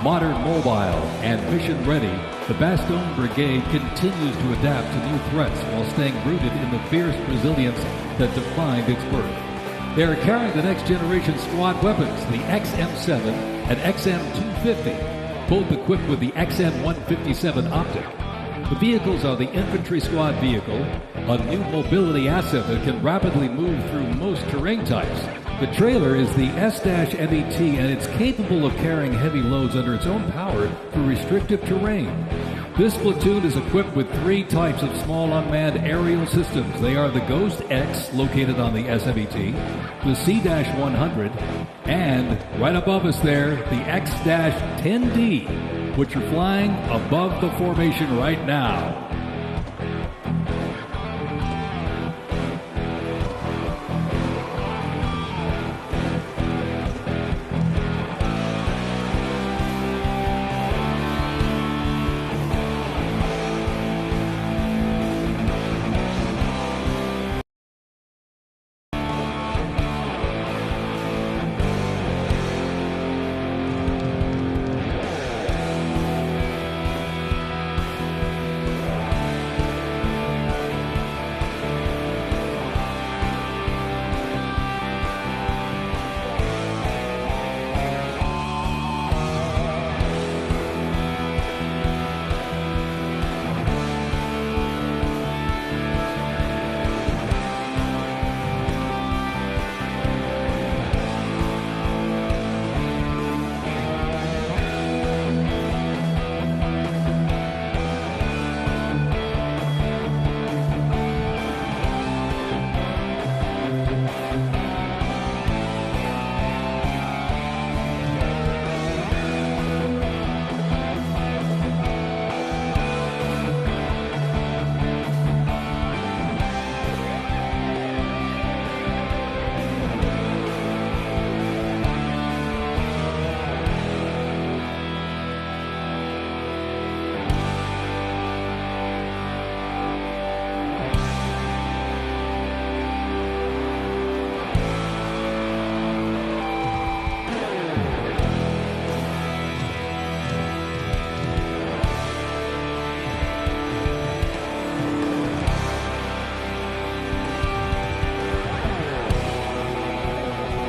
Modern, mobile, and mission-ready, the Bastogne Brigade continues to adapt to new threats while staying rooted in the fierce resilience that defined its birth. They are carrying the next-generation squad weapons, the XM7 and XM250, both equipped with the XM157 optic. The vehicles are the infantry squad vehicle, a new mobility asset that can rapidly move through most terrain types. The trailer is the S-MET, and it's capable of carrying heavy loads under its own power through restrictive terrain. This platoon is equipped with 3 types of small unmanned aerial systems. They are the Ghost X, located on the S-MET, the C-100, and right above us there, the X-10D, which are flying above the formation right now.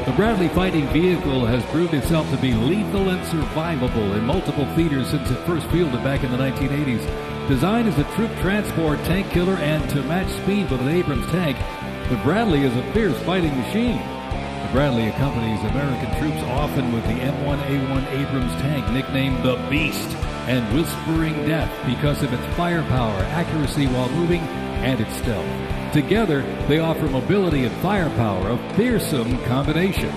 The Bradley fighting vehicle has proved itself to be lethal and survivable in multiple theaters since it first fielded back in the 1980s. Designed as a troop transport tank killer and to match speed with an Abrams tank, the Bradley is a fierce fighting machine. The Bradley accompanies American troops often with the M1A1 Abrams tank, nicknamed the Beast and Whispering Death because of its firepower, accuracy while moving, and its stealth. Together, they offer mobility and firepower, a fearsome combination.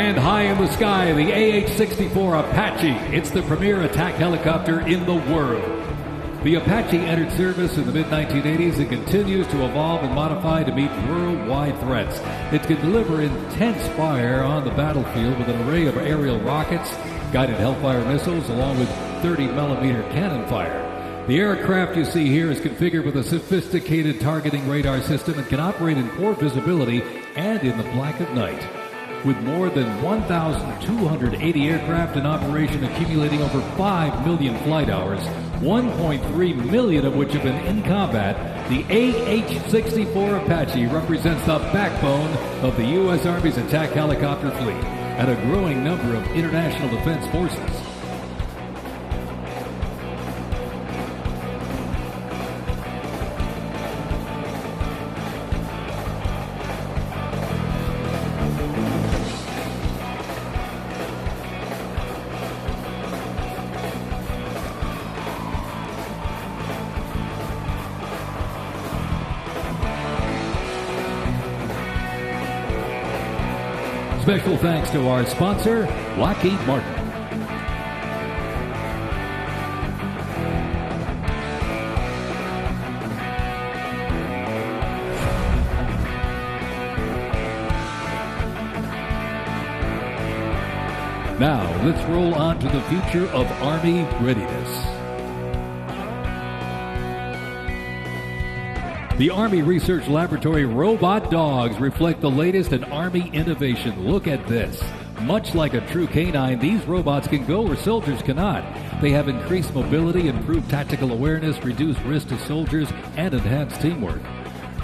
Band high in the sky, the AH-64 Apache. It's the premier attack helicopter in the world. The Apache entered service in the mid-1980s and continues to evolve and modify to meet worldwide threats. It can deliver intense fire on the battlefield with an array of aerial rockets, guided Hellfire missiles, along with 30-millimeter cannon fire. The aircraft you see here is configured with a sophisticated targeting radar system and can operate in poor visibility and in the black of night. With more than 1,280 aircraft in operation accumulating over 5 million flight hours, 1.3 million of which have been in combat, the AH-64 Apache represents the backbone of the U.S. Army's attack helicopter fleet and a growing number of international defense forces. Special thanks to our sponsor, Lockheed Martin. Now, let's roll on to the future of Army readiness. The Army Research Laboratory robot dogs reflect the latest in Army innovation. Look at this. Much like a true canine, these robots can go where soldiers cannot. They have increased mobility, improved tactical awareness, reduced risk to soldiers, and enhanced teamwork.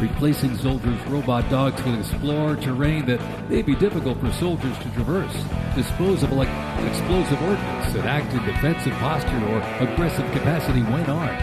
Replacing soldiers, robot dogs can explore terrain that may be difficult for soldiers to traverse, dispose of explosive ordnance, and act in defensive posture or aggressive capacity when armed.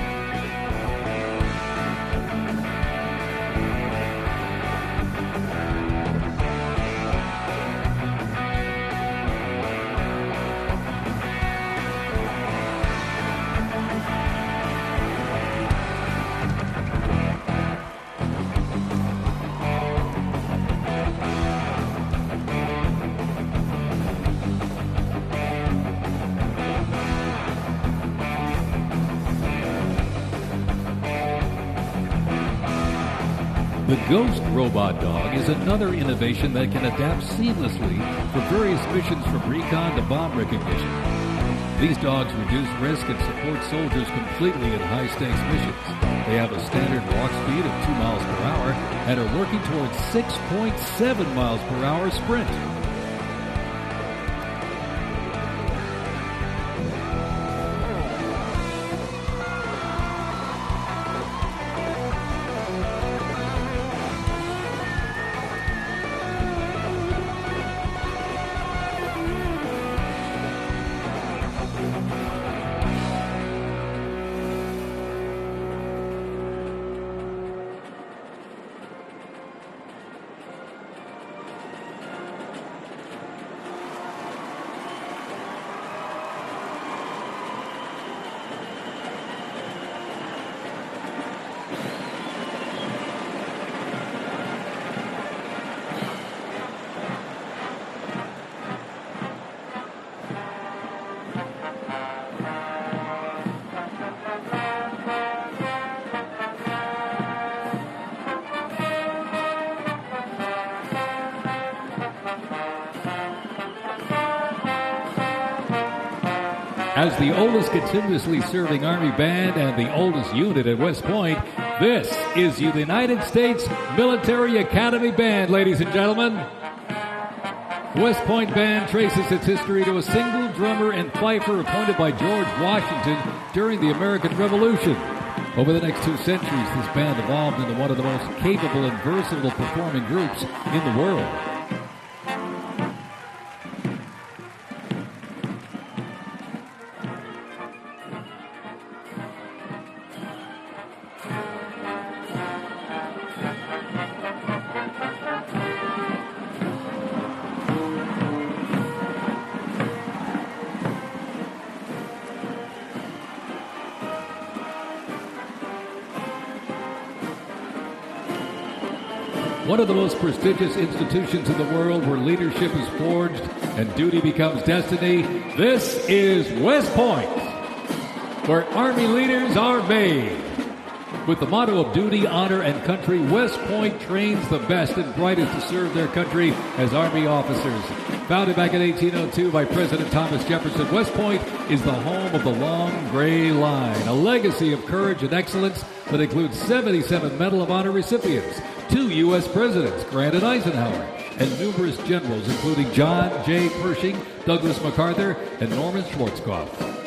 The Ghost Robot Dog is another innovation that can adapt seamlessly for various missions from recon to bomb recognition. These dogs reduce risk and support soldiers completely in high-stakes missions. They have a standard walk speed of 2 miles per hour and are working towards 6.7 miles per hour sprint. As the oldest continuously serving Army band and the oldest unit at West Point, this is the United States Military Academy Band, ladies and gentlemen. West Point Band traces its history to a single drummer and fifer appointed by George Washington during the American Revolution. Over the next 2 centuries, this band evolved into one of the most capable and versatile performing groups in the world. one of the most prestigious institutions in the world where leadership is forged and duty becomes destiny. This is West Point, where Army leaders are made. With the motto of duty, honor, and country, West Point trains the best and brightest to serve their country as Army officers. Founded back in 1802 by President Thomas Jefferson, West Point is the home of the Long Gray Line, a legacy of courage and excellence that includes 77 Medal of Honor recipients, 2 U.S. presidents, Grant and Eisenhower, and numerous generals, including John J. Pershing, Douglas MacArthur, and Norman Schwarzkopf.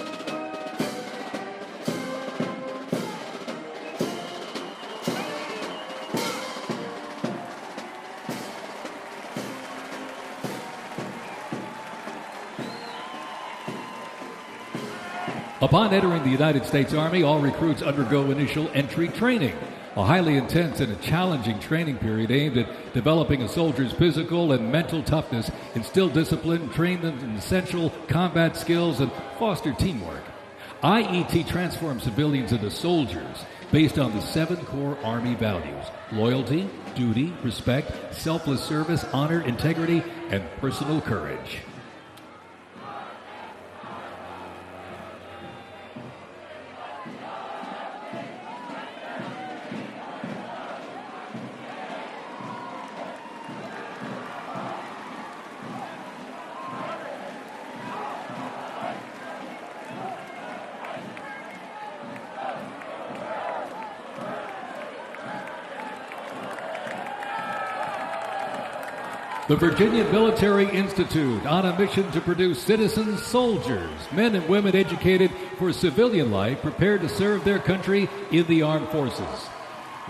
Upon entering the United States Army, all recruits undergo initial entry training, a highly intense and a challenging training period aimed at developing a soldier's physical and mental toughness, instill discipline, train them in essential combat skills, and foster teamwork. IET transforms civilians into soldiers based on the 7 core Army values: loyalty, duty, respect, selfless service, honor, integrity, and personal courage. The Virginia Military Institute, on a mission to produce citizen soldiers, men and women educated for civilian life, prepared to serve their country in the armed forces.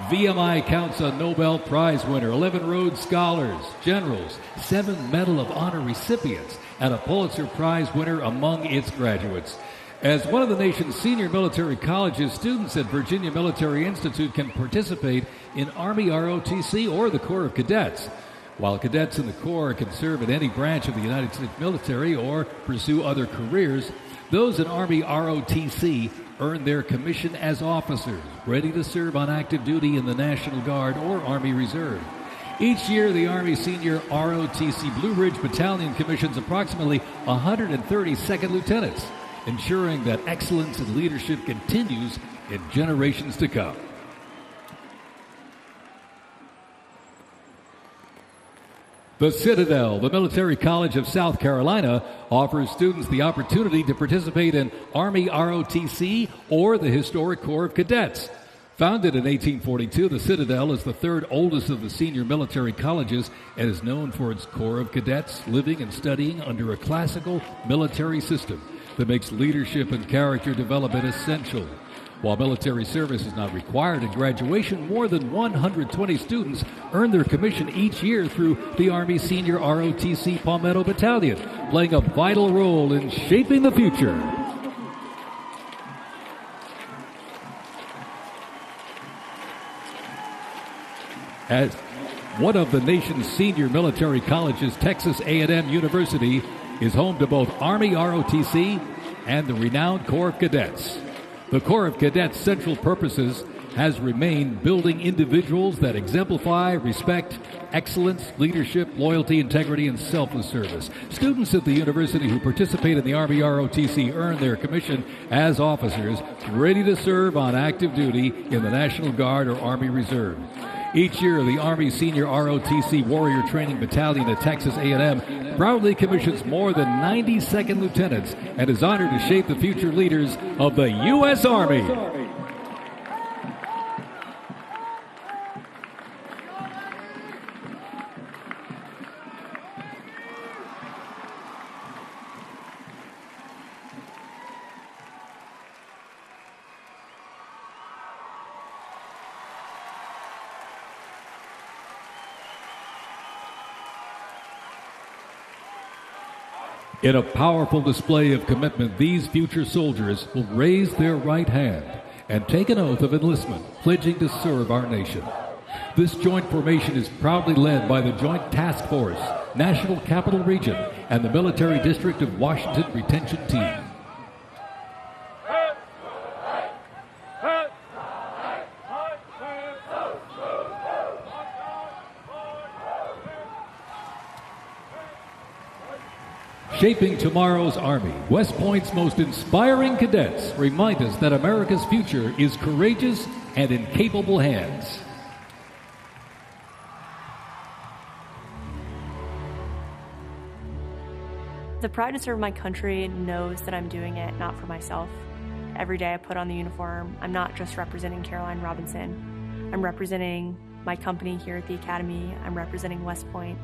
VMI counts a Nobel Prize winner, 11 Rhodes Scholars, generals, 7 Medal of Honor recipients, and a Pulitzer Prize winner among its graduates. As one of the nation's senior military colleges, students at Virginia Military Institute can participate in Army ROTC or the Corps of Cadets. While cadets in the Corps can serve in any branch of the United States military or pursue other careers, those in Army ROTC earn their commission as officers, ready to serve on active duty in the National Guard or Army Reserve. Each year, the Army Senior ROTC Blue Ridge Battalion commissions approximately 130 second lieutenants, ensuring that excellence in leadership continues in generations to come. The Citadel, the Military College of South Carolina, offers students the opportunity to participate in Army ROTC or the Historic Corps of Cadets. Founded in 1842, the Citadel is the 3rd oldest of the senior military colleges and is known for its Corps of Cadets living and studying under a classical military system that makes leadership and character development essential. While military service is not required at graduation, more than 120 students earn their commission each year through the Army Senior ROTC Palmetto Battalion, playing a vital role in shaping the future. As one of the nation's senior military colleges, Texas A&M University is home to both Army ROTC and the renowned Corps of Cadets. The Corps of Cadets' central purposes has remained building individuals that exemplify respect, excellence, leadership, loyalty, integrity, and selfless service. Students at the university who participate in the Army ROTC earn their commission as officers ready to serve on active duty in the National Guard or Army Reserve. Each year, the Army Senior ROTC Warrior Training Battalion at Texas A&M proudly commissions more than 90 second lieutenants and is honored to shape the future leaders of the U.S. Army. In a powerful display of commitment, these future soldiers will raise their right hand and take an oath of enlistment, pledging to serve our nation. This joint formation is proudly led by the Joint Task Force, National Capital Region, and the Military District of Washington Retention Team. shaping tomorrow's Army. West Point's most inspiring cadets remind us that America's future is courageous and in capable hands. The pride to serve my country knows that I'm doing it not for myself. Every day I put on the uniform, I'm not just representing Caroline Robinson. I'm representing my company here at the Academy. I'm representing West Point.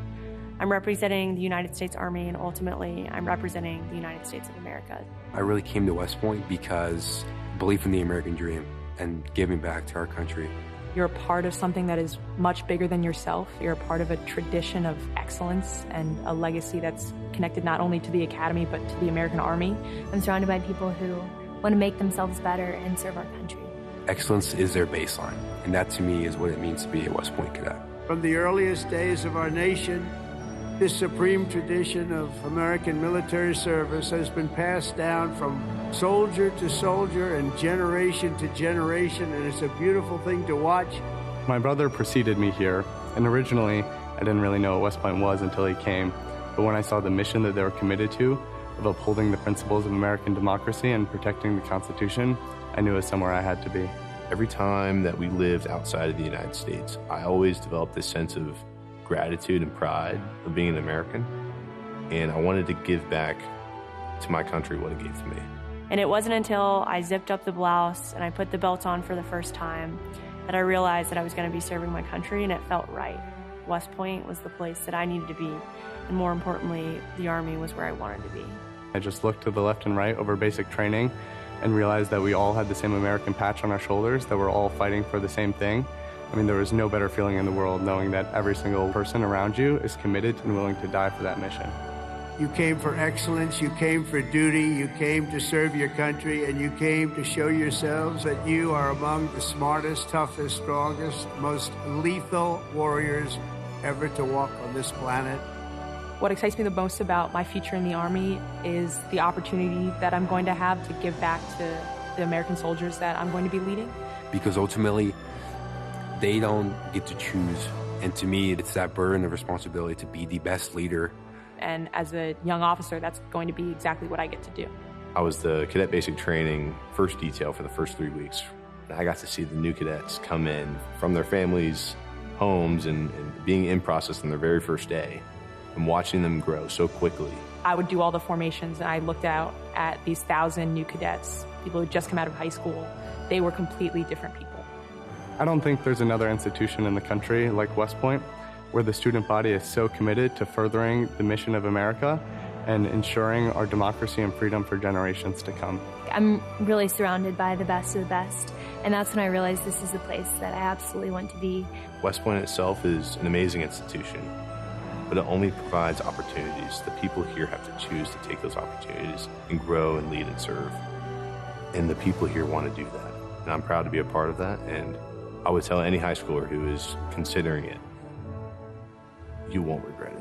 I'm representing the United States Army, and ultimately, I'm representing the United States of America. I really came to West Point because belief in the American dream and giving back to our country. You're a part of something that is much bigger than yourself. You're a part of a tradition of excellence and a legacy that's connected not only to the Academy, but to the American Army. I'm surrounded by people who want to make themselves better and serve our country. Excellence is their baseline, and that to me is what it means to be a West Point cadet. From the earliest days of our nation, this supreme tradition of American military service has been passed down from soldier to soldier and generation to generation, and it's a beautiful thing to watch. My brother preceded me here, and originally I didn't really know what West Point was until he came. But when I saw the mission that they were committed to, of upholding the principles of American democracy and protecting the Constitution, I knew it was somewhere I had to be. Every time that we lived outside of the United States, I always developed this sense of gratitude and pride of being an American, and I wanted to give back to my country what it gave to me. And it wasn't until I zipped up the blouse and I put the belt on for the first time that I realized that I was going to be serving my country, and it felt right. West Point was the place that I needed to be, and more importantly, the Army was where I wanted to be. I just looked to the left and right over basic training and realized that we all had the same American patch on our shoulders, that we're all fighting for the same thing. I mean, there was no better feeling in the world knowing that every single person around you is committed and willing to die for that mission. You came for excellence, you came for duty, you came to serve your country, and you came to show yourselves that you are among the smartest, toughest, strongest, most lethal warriors ever to walk on this planet. What excites me the most about my future in the Army is the opportunity that I'm going to have to give back to the American soldiers that I'm going to be leading. Because ultimately, they don't get to choose. And to me, it's that burden of responsibility to be the best leader. And as a young officer, that's going to be exactly what I get to do. I was the cadet basic training first detail for the first 3 weeks. I got to see the new cadets come in from their families' homes and being in process on their very first day and watching them grow so quickly. I would do all the formations, and I looked out at these 1,000 new cadets, people who had just come out of high school. They were completely different people. I don't think there's another institution in the country like West Point where the student body is so committed to furthering the mission of America and ensuring our democracy and freedom for generations to come. I'm really surrounded by the best of the best, and that's when I realized this is the place that I absolutely want to be. West Point itself is an amazing institution, but it only provides opportunities. The people here have to choose to take those opportunities and grow and lead and serve. And the people here want to do that. And I'm proud to be a part of that. And I would tell any high schooler who is considering it, you won't regret it.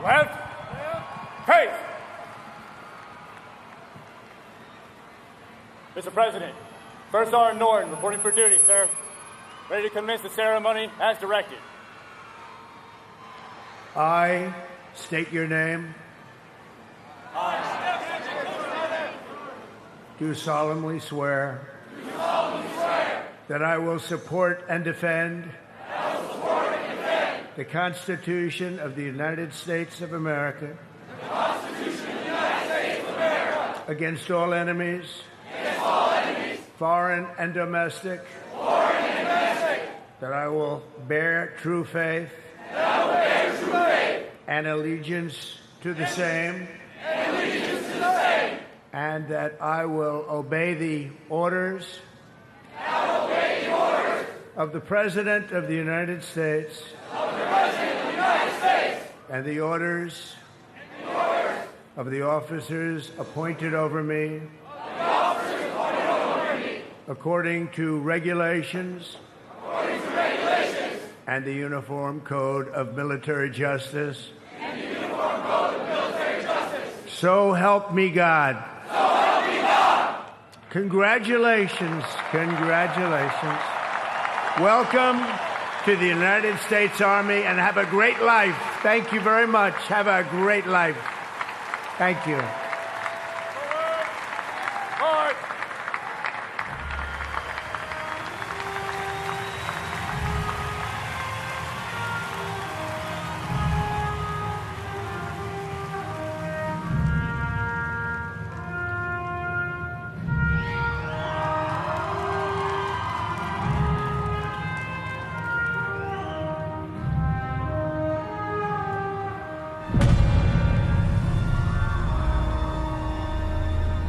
Left. Face. Mr. President, First Sergeant Norton reporting for duty, sir. Ready to commence the ceremony as directed. I state your name. Do solemnly swear. That I will support and defend. The Constitution of the United States of America. The Constitution of the United States of America. Against all enemies. Against all enemies. Foreign and domestic. Foreign and domestic. That I will bear true faith. That I will bear true faith. And allegiance to the same. And allegiance to the same. And that I will obey the orders. And I will obey the orders. Of the President of the United States. Of the President of the United States. And the orders. Of the officers appointed over me. According to regulations. and the Uniform Code of Military Justice. So help me God. So help me God. Congratulations. Congratulations. Welcome to the United States Army, and have a great life. Thank you very much. Have a great life. Thank you.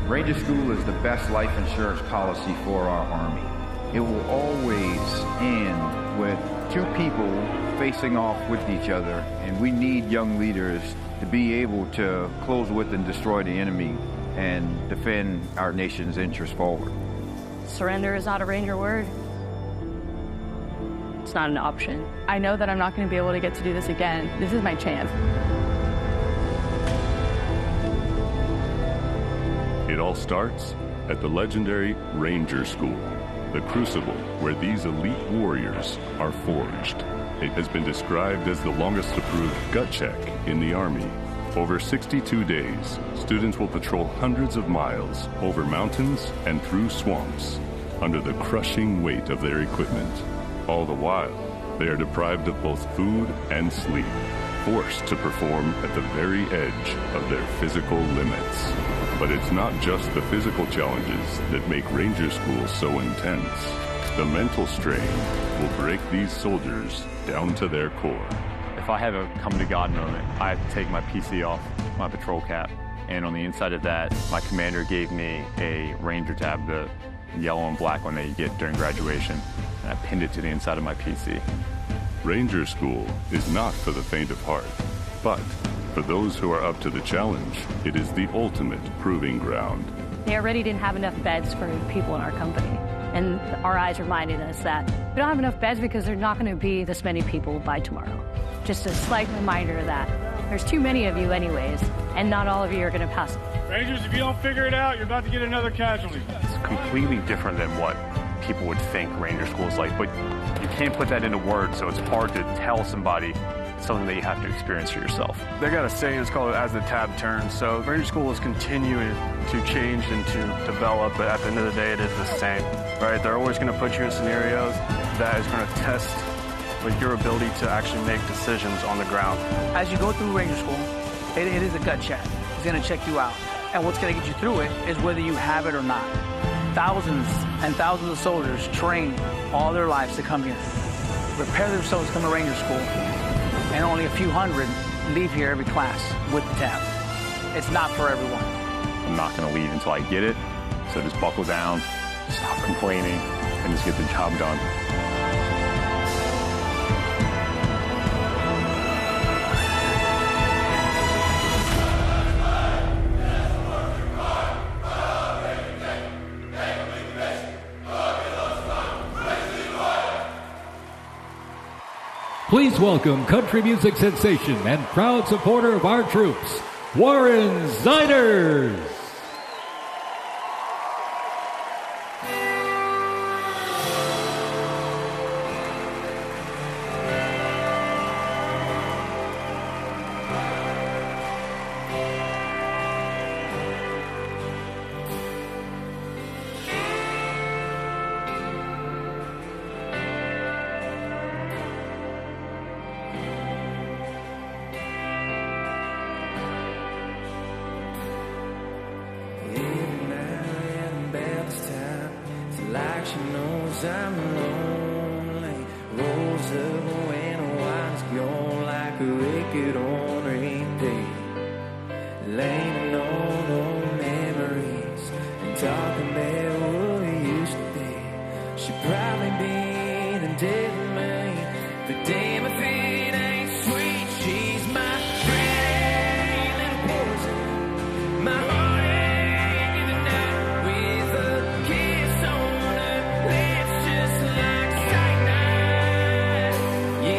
Ranger School is the best life insurance policy for our Army. It will always end with two people facing off with each other, and we need young leaders to be able to close with and destroy the enemy and defend our nation's interests forward. Surrender is not a Ranger word. It's not an option. I know that I'm not going to be able to get to do this again. This is my chance. It all starts at the legendary Ranger School, the crucible where these elite warriors are forged. It has been described as the longest approved gut check in the Army. Over 62 days, students will patrol hundreds of miles over mountains and through swamps under the crushing weight of their equipment. All the while, they are deprived of both food and sleep, forced to perform at the very edge of their physical limits. But it's not just the physical challenges that make Ranger School so intense. The mental strain will break these soldiers down to their core. If I have a come-to-God moment, I have to take my PC off my patrol cap. And on the inside of that, my commander gave me a Ranger tab, the yellow and black one that you get during graduation. And I pinned it to the inside of my PC. Ranger School is not for the faint of heart, but for those who are up to the challenge, it is the ultimate proving ground. They already didn't have enough beds for people in our company. And our eyes reminded us that we don't have enough beds because there's not going to be this many people by tomorrow. Just a slight reminder that there's too many of you anyways, and not all of you are going to pass. Rangers, if you don't figure it out, you're about to get another casualty. It's completely different than what people would think Ranger School is like, but you can't put that into words, so it's hard to tell somebody something that you have to experience for yourself. They got a saying, it's called as the tab turns. So Ranger School is continuing to change and to develop, but at the end of the day, it is the same, right? They're always going to put you in scenarios that is going to test with your ability to actually make decisions on the ground. As you go through Ranger School, it is a gut check. It's going to check you out. And what's going to get you through it is whether you have it or not. Thousands and thousands of soldiers train all their lives to come here, prepare themselves to come to Ranger School, and only a few hundred leave here every class with the tab. It's not for everyone. I'm not going to leave until I get it, so just buckle down, stop complaining, and just get the job done. Please welcome country music sensation and proud supporter of our troops, Warren Ziders. Yeah.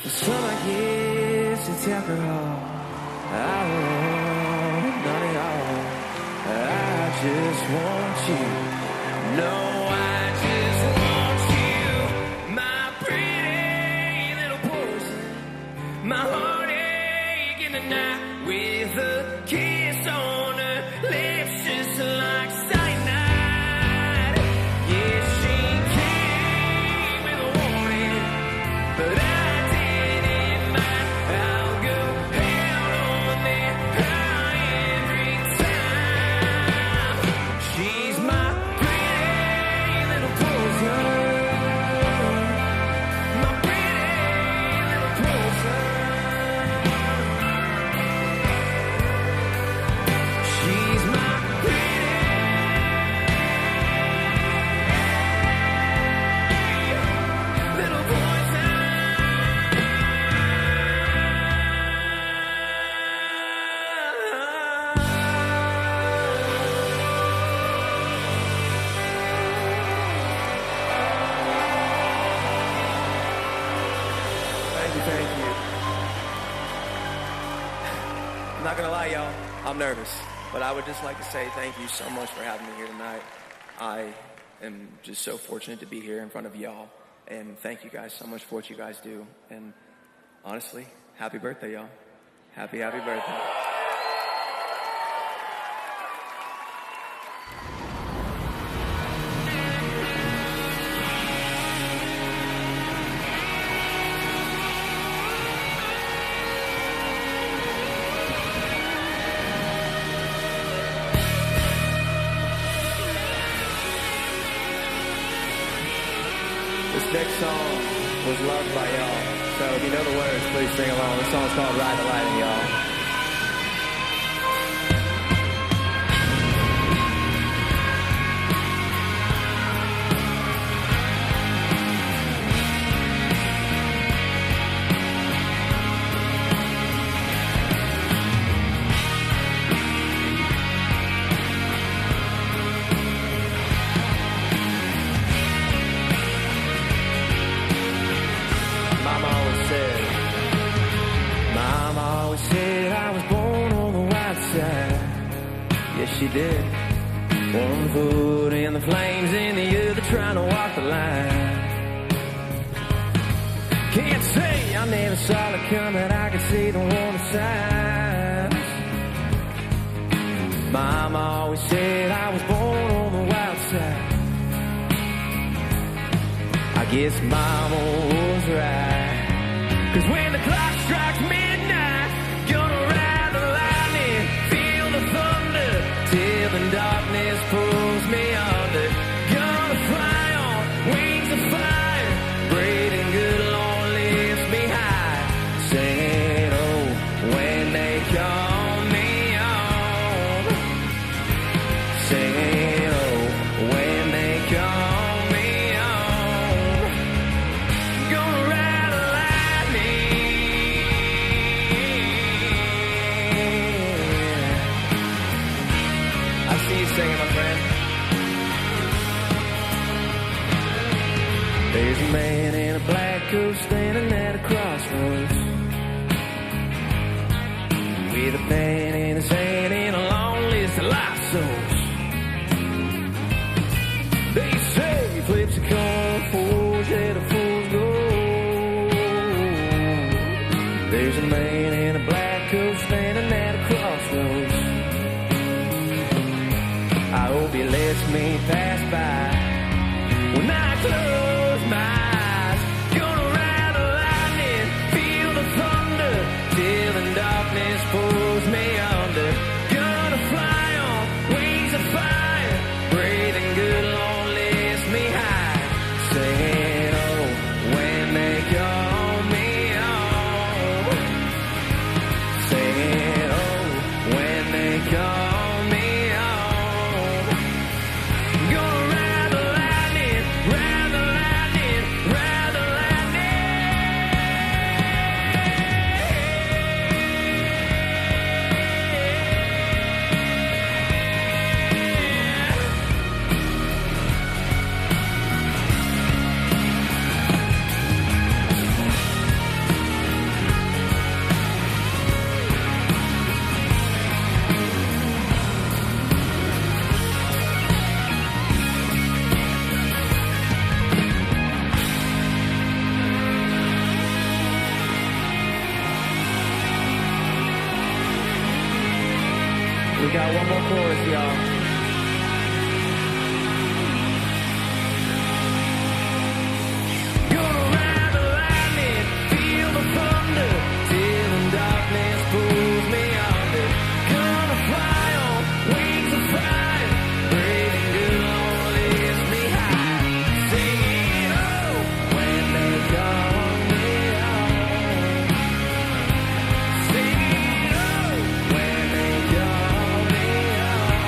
Some I guess it's alcohol. I want none of y'all. I just want you. No, I just want you. My pretty little poison. My heartache in the night with a kiss on her lips just like cyanide. Yeah, she came with a warning, but I didn't mind. I'll go hell on that high every time. She's my pretty little poison. My pretty little poison. She's my pretty little poison. Thank you. I'm not gonna lie, y'all. I'm nervous, but I would just like to say thank you so much for having me here tonight. I am just so fortunate to be here in front of y'all, and thank you guys so much for what you guys do. And honestly, happy birthday, y'all. Happy birthday. This next song was loved by y'all. So if you know the words, please sing along. This song's called Ride the Lightning, y'all. Mama always said I was born on the white side. Yes, she did. One foot in the flames and the other trying to walk the line. Can't say I never saw it coming. I could see the warning signs. Mama always said I was born on the wild side. I guess Mama was right. 'Cause when the clock strikes midnight, gonna ride the lightning, feel the thunder, till the darkness pulls me under. Gonna fly on wings of fire, great and good Lord lifts me high. Singing, oh, when they call me on. Singing, oh, when they call me on. Gonna ride the I see you singing, my friend. There's a man in a black coat standing at a crossroads, with a pen in his hand and a long list of lost souls. They say he flips a coin, fools let a fool's go. There's a man in a black coat standing at a crossroads. I hope he lets me pass by when I close my eyes. Gonna ride the lightning, feel the thunder, till the darkness pulls me y'all. One more chorus, y'all. Gonna ride the lightning, feel the thunder, till the darkness pulls me under. Gonna fly on wings of fire, brave and good, Lord, lift me high. Singing, oh, when they call me home. Singing, oh, when they call me home.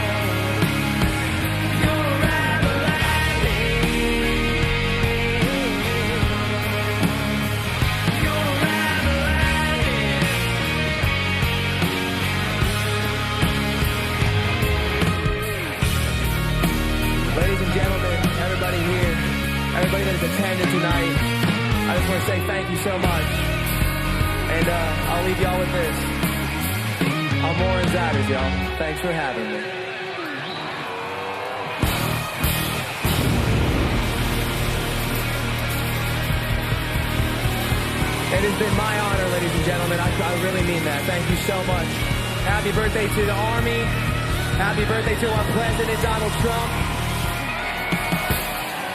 Gonna ride the lightning. Gonna ride the lightning. Ladies and gentlemen, everybody here, everybody that has attended tonight, I just want to say thank you so much. And I'll leave y'all with this. I'm Warren Zatters, y'all. Thanks for having me. It has been my honor, ladies and gentlemen. I really mean that. Thank you so much. Happy birthday to the Army. Happy birthday to our President, Donald Trump.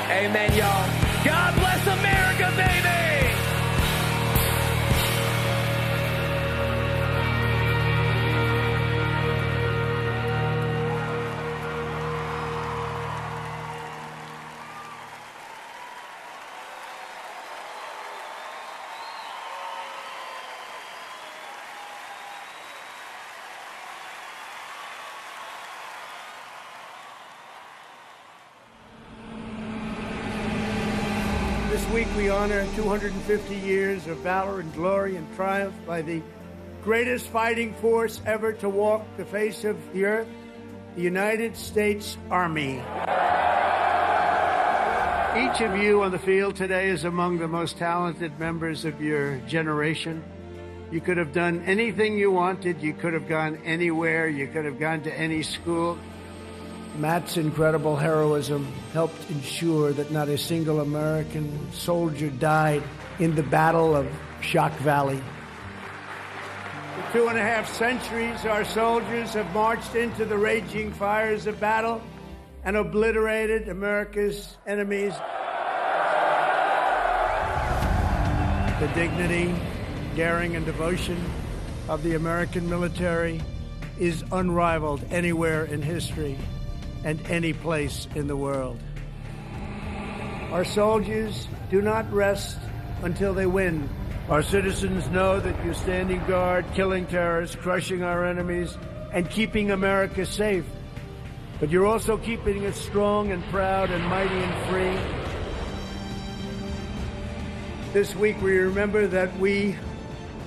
Amen, y'all. God bless America, baby! This week we honor 250 years of valor and glory and triumph by the greatest fighting force ever to walk the face of the earth, the United States Army. Each of you on the field today is among the most talented members of your generation. You could have done anything you wanted. You could have gone anywhere. You could have gone to any school. Matt's incredible heroism helped ensure that not a single American soldier died in the Battle of Shock Valley. For 2.5 centuries, our soldiers have marched into the raging fires of battle and obliterated America's enemies. The dignity, daring, and devotion of the American military is unrivaled anywhere in history and any place in the world. Our soldiers do not rest until they win. Our citizens know that you're standing guard, killing terrorists, crushing our enemies, and keeping America safe. But you're also keeping us strong and proud and mighty and free. This week we remember that we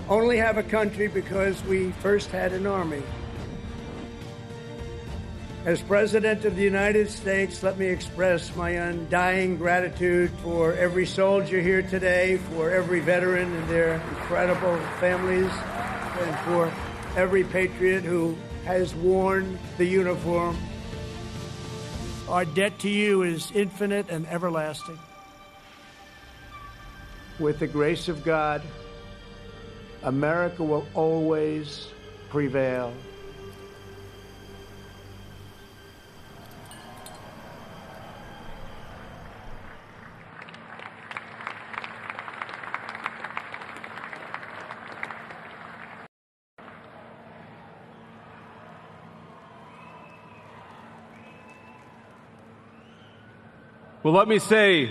only have a country because we first had an army. As President of the United States, let me express my undying gratitude for every soldier here today, for every veteran and their incredible families, and for every patriot who has worn the uniform. Our debt to you is infinite and everlasting. With the grace of God, America will always prevail. Well, let me say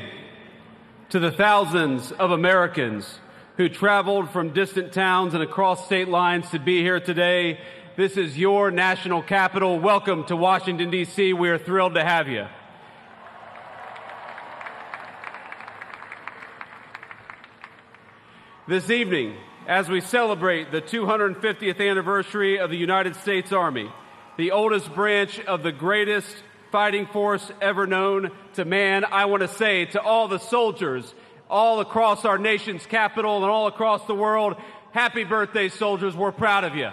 to the thousands of Americans who traveled from distant towns and across state lines to be here today, this is your national capital. Welcome to Washington, D.C. We are thrilled to have you. This evening, as we celebrate the 250th anniversary of the United States Army, the oldest branch of the greatest fighting force ever known to man, I want to say to all the soldiers all across our nation's capital and all across the world, happy birthday, soldiers. We're proud of you.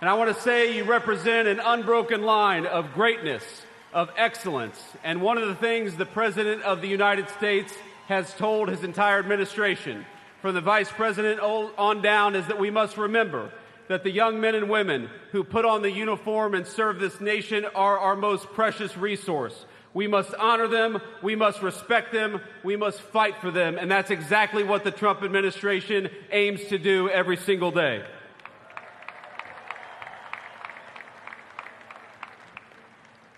And I want to say you represent an unbroken line of greatness, of excellence. And one of the things the President of the United States has told his entire administration, from the Vice President on down is that we must remember that the young men and women who put on the uniform and serve this nation are our most precious resource. We must honor them, we must respect them, we must fight for them, and that's exactly what the Trump administration aims to do every single day.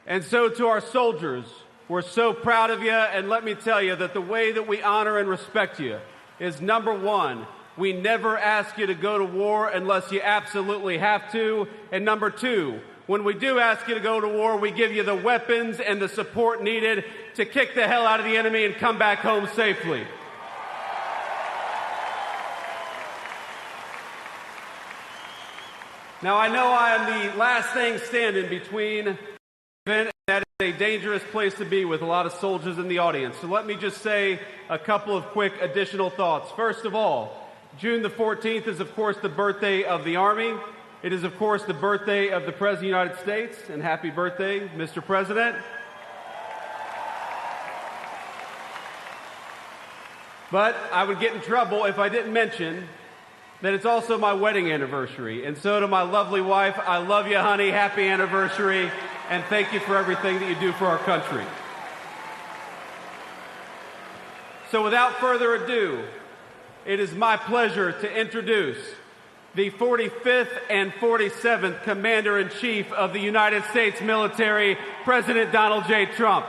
And so to our soldiers, we're so proud of you, and let me tell you that the way that we honor and respect you is, number one, we never ask you to go to war unless you absolutely have to, and number two, when we do ask you to go to war, we give you the weapons and the support needed to kick the hell out of the enemy and come back home safely. Now, I know I am the last thing standing between event, and that is a dangerous place to be with a lot of soldiers in the audience. So let me just say a couple of quick additional thoughts. First of all, June the 14th is, of course, the birthday of the Army. It is, of course, the birthday of the President of the United States, and happy birthday, Mr. President. But I would get in trouble if I didn't mention that it's also my wedding anniversary. And so to my lovely wife, I love you, honey, happy anniversary, and thank you for everything that you do for our country. So without further ado, it is my pleasure to introduce the 45th and 47th Commander-in-Chief of the United States Military, President Donald J. Trump.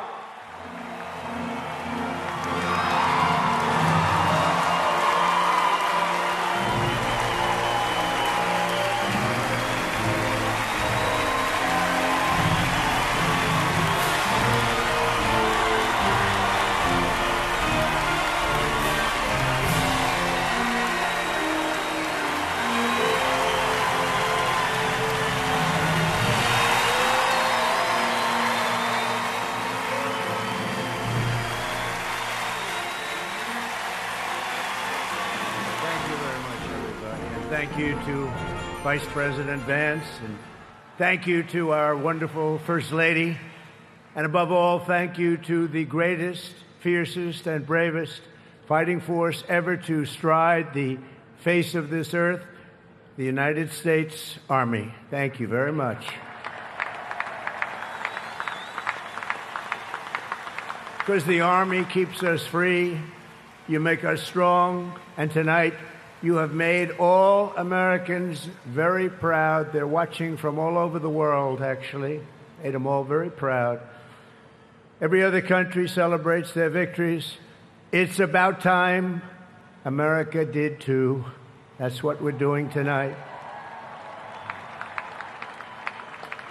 Thank you to Vice President Vance, and thank you to our wonderful First Lady, and above all, thank you to the greatest, fiercest, and bravest fighting force ever to stride the face of this earth, the United States Army. Thank you very much. Because the Army keeps us free, you make us strong, and tonight you have made all Americans very proud. They're watching from all over the world, actually. Made them all very proud. Every other country celebrates their victories. It's about time America did too. That's what we're doing tonight.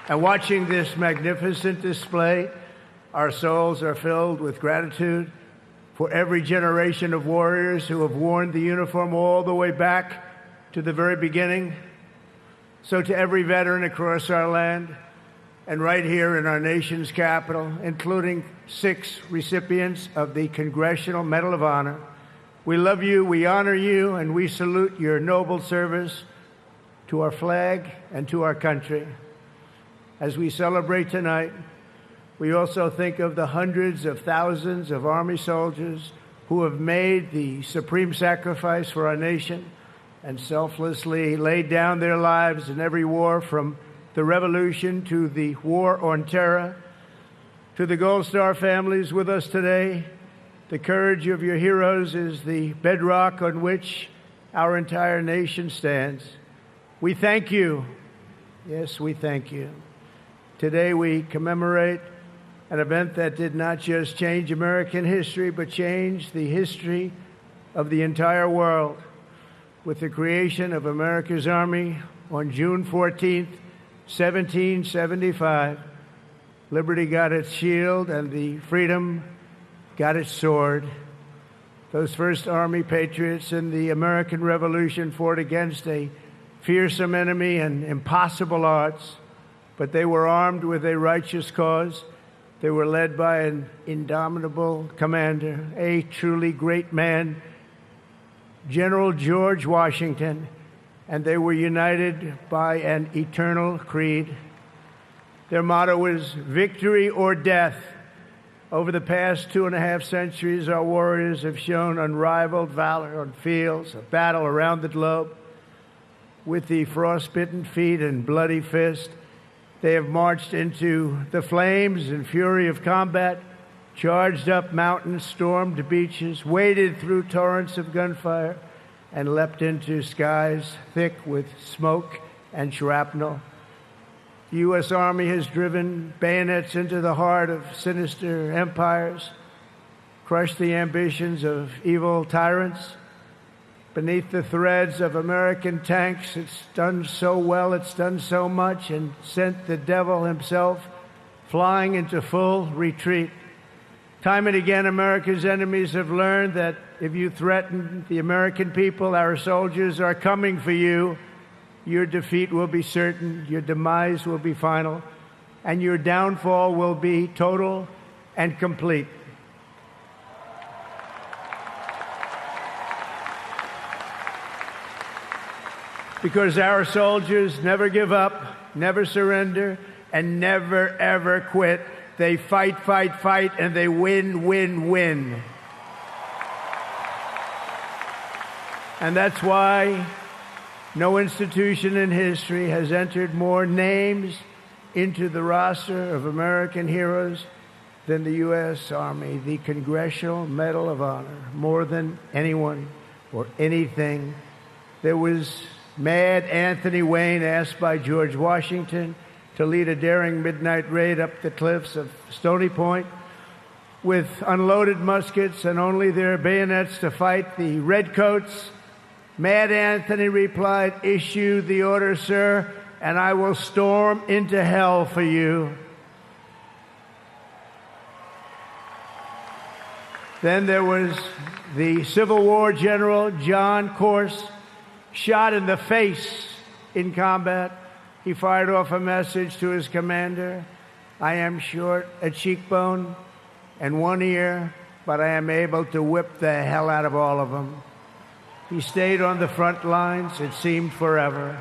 And watching this magnificent display, our souls are filled with gratitude for every generation of warriors who have worn the uniform all the way back to the very beginning. So to every veteran across our land and right here in our nation's capital, including 6 recipients of the Congressional Medal of Honor, we love you, we honor you, and we salute your noble service to our flag and to our country. As we celebrate tonight, we also think of the hundreds of thousands of Army soldiers who have made the supreme sacrifice for our nation and selflessly laid down their lives in every war, from the Revolution to the War on Terror. To the Gold Star families with us today, the courage of your heroes is the bedrock on which our entire nation stands. We thank you. Yes, we thank you. Today we commemorate an event that did not just change American history, but changed the history of the entire world. With the creation of America's Army on June 14th, 1775, liberty got its shield and the freedom got its sword. Those first Army patriots in the American Revolution fought against a fearsome enemy and impossible odds, but they were armed with a righteous cause. They were led by an indomitable commander, a truly great man, General George Washington, and they were united by an eternal creed. Their motto was victory or death, Over the past 2.5 centuries, our warriors have shown unrivaled valor on fields of battle around the globe. With the frostbitten feet and bloody fist, they have marched into the flames and fury of combat, charged up mountains, stormed beaches, waded through torrents of gunfire, and leapt into skies thick with smoke and shrapnel. The U.S. Army has driven bayonets into the heart of sinister empires, crushed the ambitions of evil tyrants. Beneath the threads of American tanks, it's done so well, it's done so much, and sent the devil himself flying into full retreat. Time and again, America's enemies have learned that if you threaten the American people, our soldiers are coming for you. Your defeat will be certain, your demise will be final, and your downfall will be total and complete. Because our soldiers never give up, never surrender, and never, ever quit. They fight, fight, fight, and they win, win, win. And that's why no institution in history has entered more names into the roster of American heroes than the U.S. Army, the Congressional Medal of Honor, more than anyone or anything. There was Mad Anthony Wayne, asked by George Washington to lead a daring midnight raid up the cliffs of Stony Point with unloaded muskets and only their bayonets to fight the redcoats. Mad Anthony replied, "Issue the order, sir, and I will storm into hell for you." Then there was the Civil War general, John Corse, shot in the face in combat. He fired off a message to his commander: "I am short a cheekbone and one ear, but I am able to whip the hell out of all of them." He stayed on the front lines, it seemed forever.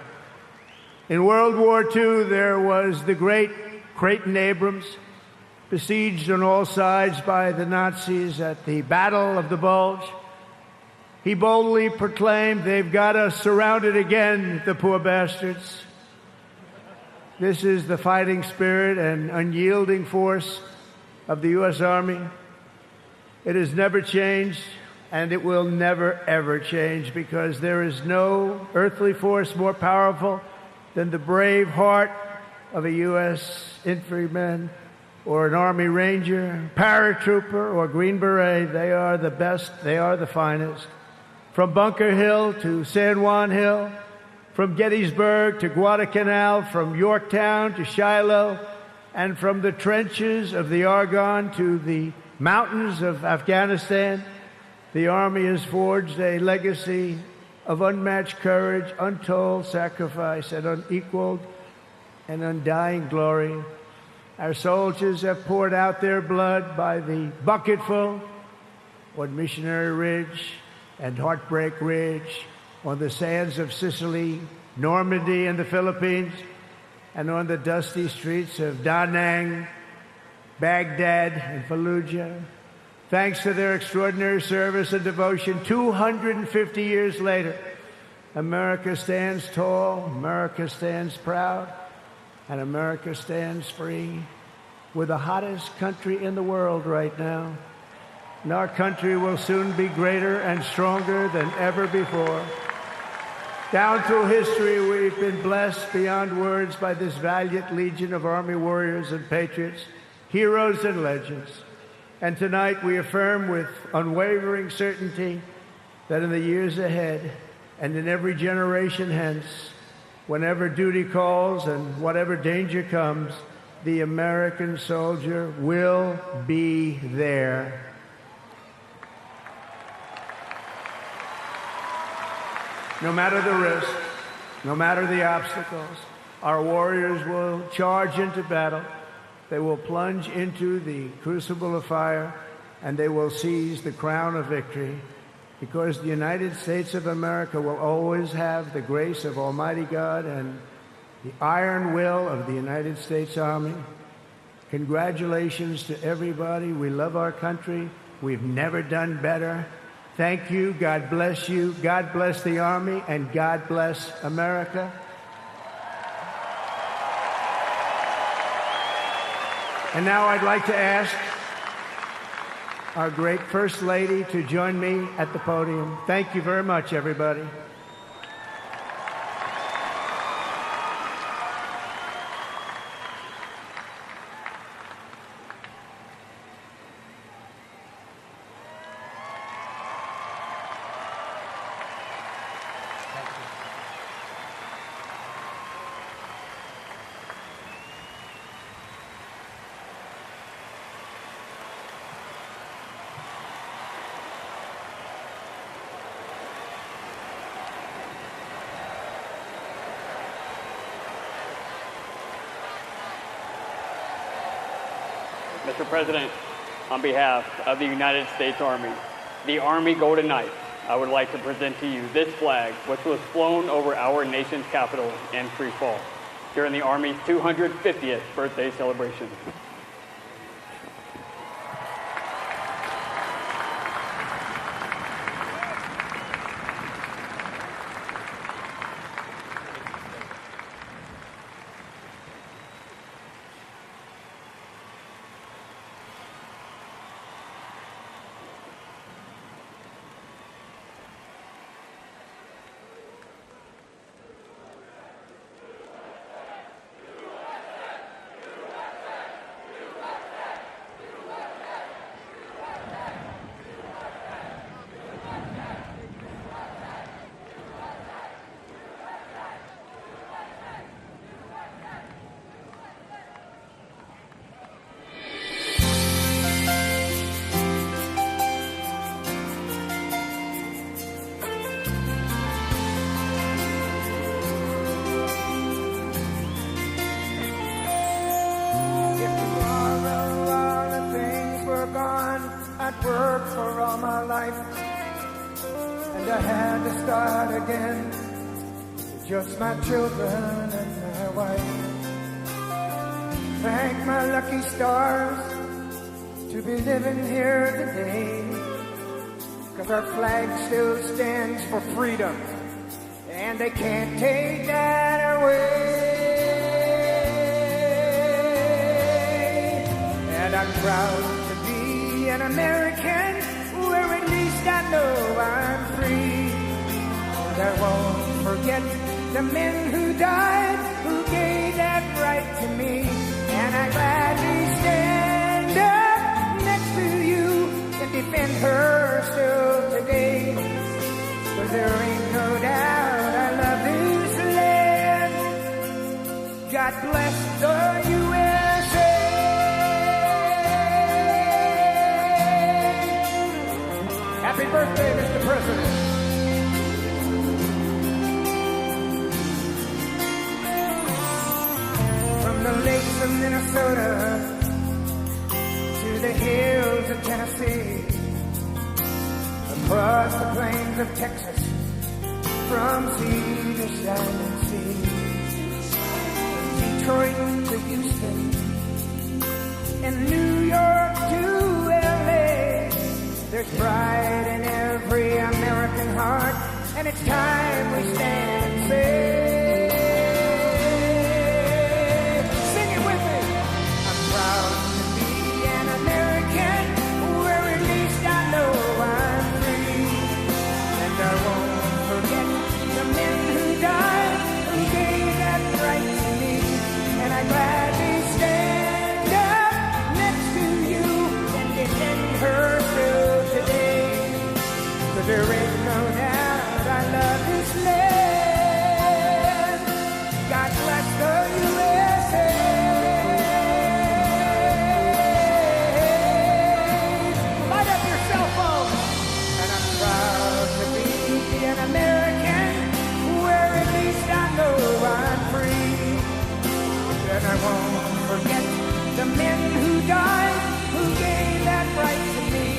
In World War II, there was the great Creighton Abrams, besieged on all sides by the Nazis at the Battle of the Bulge. He boldly proclaimed, "They've got us surrounded again, the poor bastards." This is the fighting spirit and unyielding force of the U.S. Army. It has never changed, and it will never, ever change, because there is no earthly force more powerful than the brave heart of a U.S. infantryman or an Army Ranger, paratrooper, or Green Beret. They are the best, they are the finest. From Bunker Hill to San Juan Hill, from Gettysburg to Guadalcanal, from Yorktown to Shiloh, and from the trenches of the Argonne to the mountains of Afghanistan, the Army has forged a legacy of unmatched courage, untold sacrifice, and unequaled and undying glory. Our soldiers have poured out their blood by the bucketful on Missionary Ridge and Heartbreak Ridge, on the sands of Sicily, Normandy, and the Philippines, and on the dusty streets of Da Nang, Baghdad, and Fallujah. Thanks to their extraordinary service and devotion, 250 years later, America stands tall, America stands proud, and America stands free. We're the hottest country in the world right now, and our country will soon be greater and stronger than ever before. Down through history, we've been blessed beyond words by this valiant legion of Army warriors and patriots, heroes and legends. And tonight we affirm with unwavering certainty that in the years ahead and in every generation hence, whenever duty calls and whatever danger comes, the American soldier will be there. No matter the risk, no matter the obstacles, our warriors will charge into battle. They will plunge into the crucible of fire, and they will seize the crown of victory, because the United States of America will always have the grace of Almighty God and the iron will of the United States Army. Congratulations to everybody. We love our country. We've never done better. Thank you. God bless you. God bless the Army, and God bless America. And now I'd like to ask our great First Lady to join me at the podium. Thank you very much, everybody. Mr. President, on behalf of the United States Army, the Army Golden Knights, I would like to present to you this flag, which was flown over our nation's capital in free fall during the Army's 250th birthday celebration. I'd worked for all my life, and I had to start again with just my children and my wife. Thank my lucky stars to be living here today, 'cause our flag still stands for freedom, and they can't take that away. And I'm proud to be an American, where at least I know I'm free. And I won't forget the men who died, who gave that right to me. And I gladly stand up next to you and defend her still today. 'Cause there ain't no doubt I love this land. God bless the USA. Happy birthday, Mr. President. From the lakes of Minnesota to the hills of Tennessee, across the plains of Texas, from sea to shining sea, Detroit to Houston, and New York to LA. There's pride in every American heart, and it's time we stand and say, sing it with me. I'm proud to be an American, where at least I know I'm free. And I won't forget the men who died, who gave that right to me. And I gladly stand up next to you and defend her still today. 'Cause there ain't no doubt I love this land. God bless the USA. Light up your cell phone. And I'm proud to be an American, where at least I know I'm free. And I won't forget the men who died, who gave that right to me.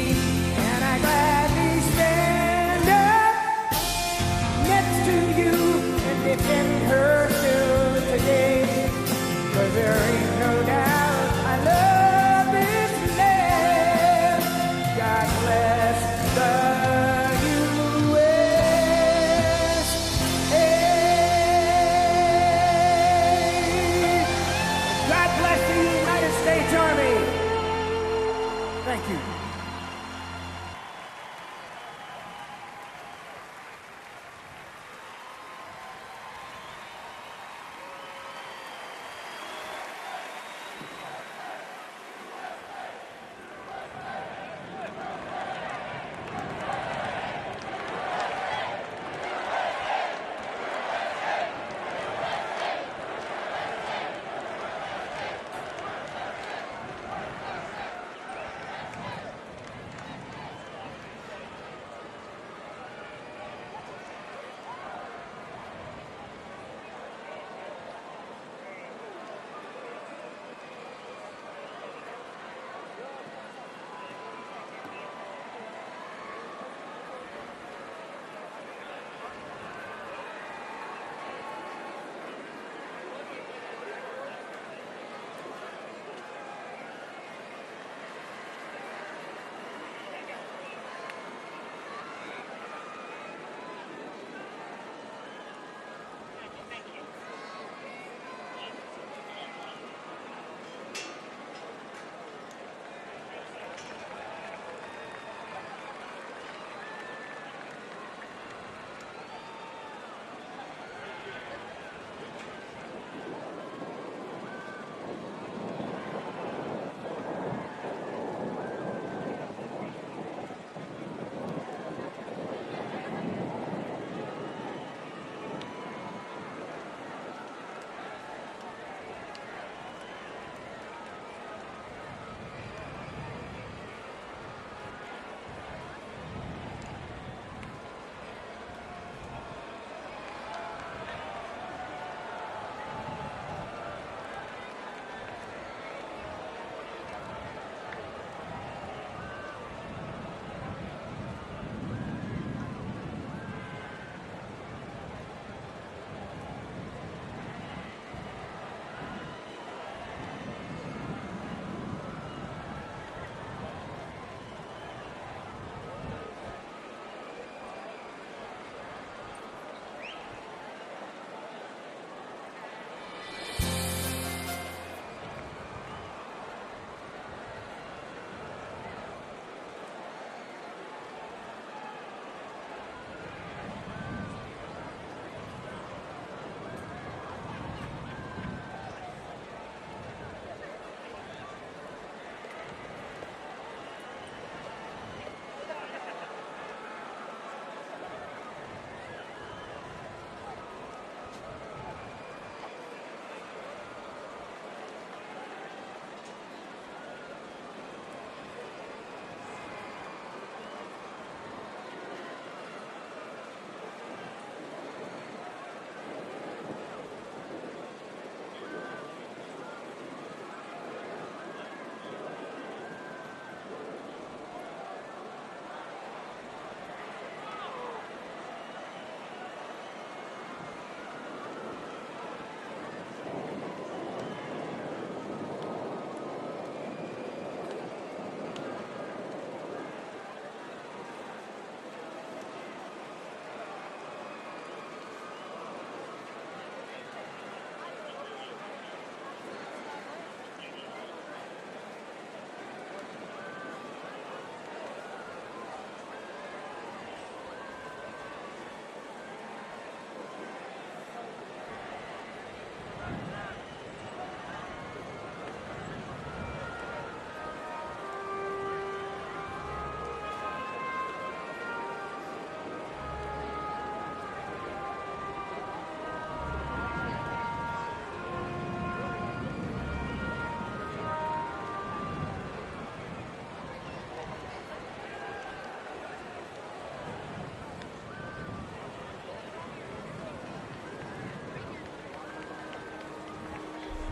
And I gladly stand up next to you and defend her still today. 'Cause there ain't no doubt I love you.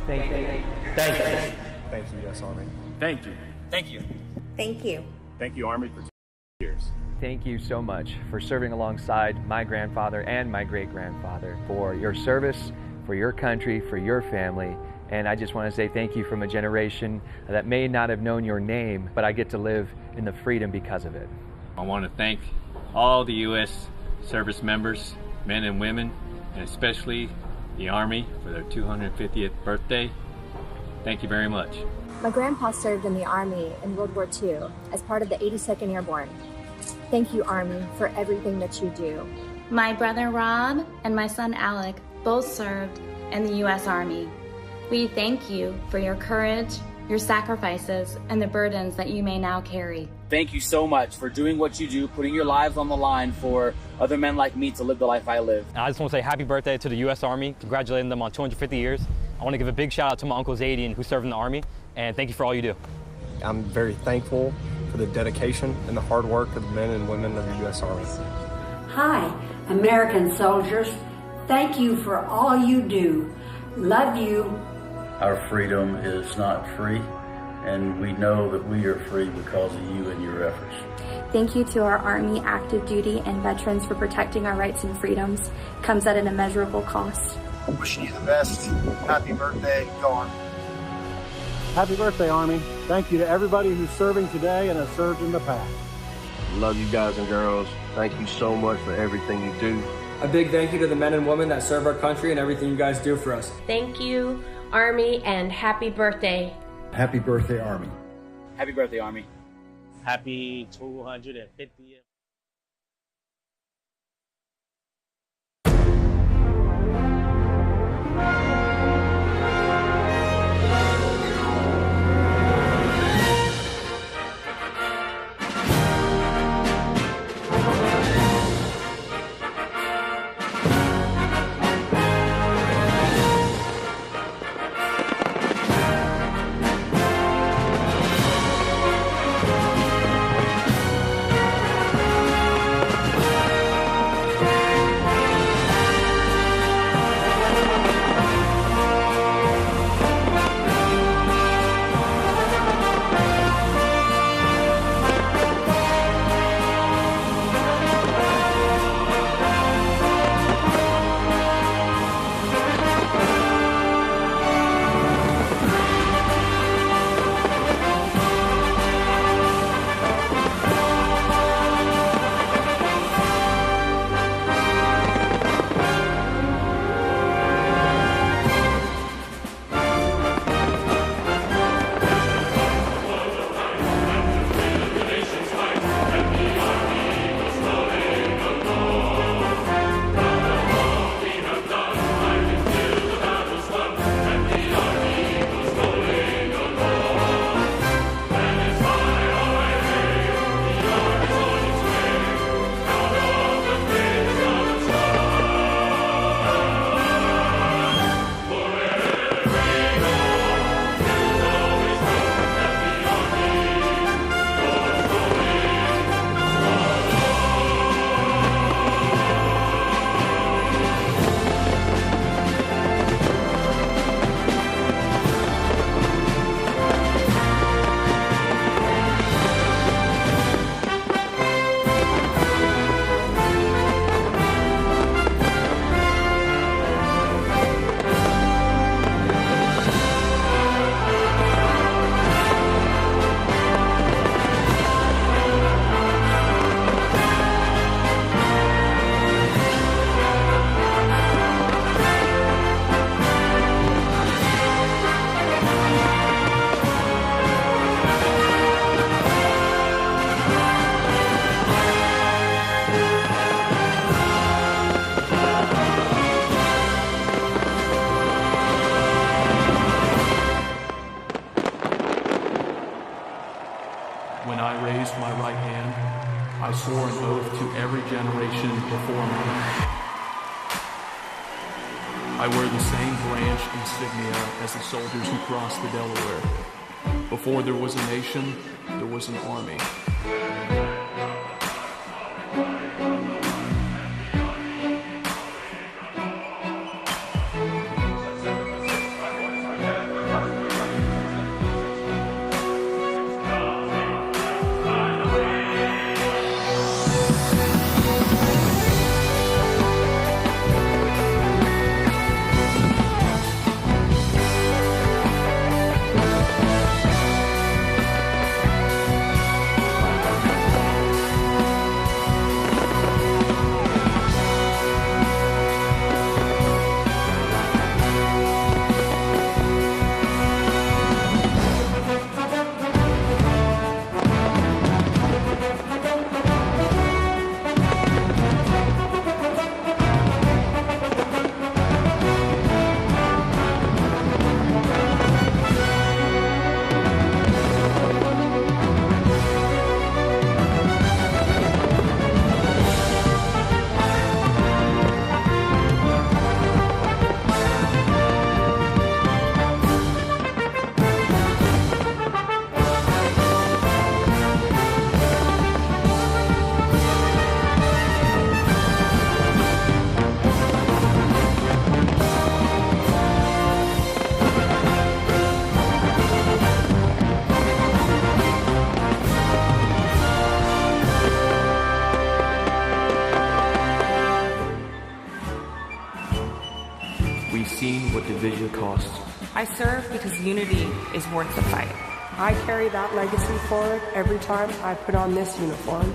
Thank you. Thank you. Thank you, U.S. Army. Thank you. Thank you. Thank you. Thank you, Army, for 2 years. Thank you so much for serving alongside my grandfather and my great-grandfather, for your service, for your country, for your family. And I just want to say thank you from a generation that may not have known your name, but I get to live in the freedom because of it. I want to thank all the U.S. service members, men and women, and especially the Army for their 250th birthday. Thank you very much. My grandpa served in the Army in World War II as part of the 82nd Airborne. Thank you, Army, for everything that you do. My brother Rob and my son Alec both served in the U.S. Army. We thank you for your courage, your sacrifices, and the burdens that you may now carry. Thank you so much for doing what you do, putting your lives on the line for other men like me to live the life I live. I just want to say happy birthday to the U.S. Army, congratulating them on 250 years. I want to give a big shout out to my Uncle Zadian, who served in the Army, and thank you for all you do. I'm very thankful for the dedication and the hard work of the men and women of the U.S. Army. Hi, American soldiers. Thank you for all you do. Love you. Our freedom is not free, and we know that we are free because of you and your efforts. Thank you to our Army, active duty, and veterans for protecting our rights and freedoms. Comes at an immeasurable cost. I'm wishing you the best. Happy birthday. Go Army. Happy birthday, Army. Thank you to everybody who's serving today and has served in the past. Love you guys and girls. Thank you so much for everything you do. A big thank you to the men and women that serve our country and everything you guys do for us. Thank you, Army, and happy birthday. Happy birthday, Army. Happy birthday, Army. Happy 250th. When I raised my right hand, I swore an oath to every generation before me. I wear the same branch insignia as the soldiers who crossed the Delaware. Before there was a nation, there was an army. I serve because unity is worth the fight. I carry that legacy forward every time I put on this uniform.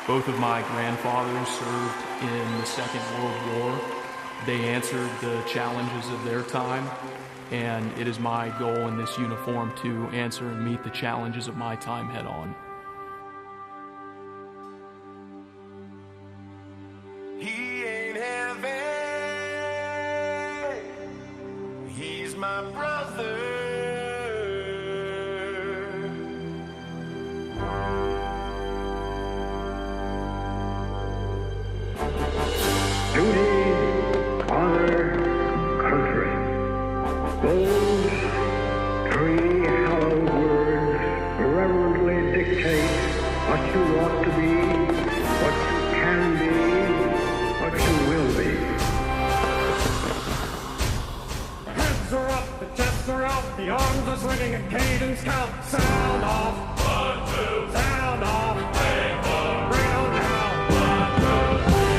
Both of my grandfathers served in the Second World War. They answered the challenges of their time, and it is my goal in this uniform to answer and meet the challenges of my time head on. He ain't heavy, he's my brother. Duty, honor, country. Those three hallowed words reverently dictate what you ought to be, what you can be, what you will be. The heads are up, the chests are out, the arms are swinging, a cadence count. Sound off. 1, 2. Sound off. Bring on down. 1, 2, 3,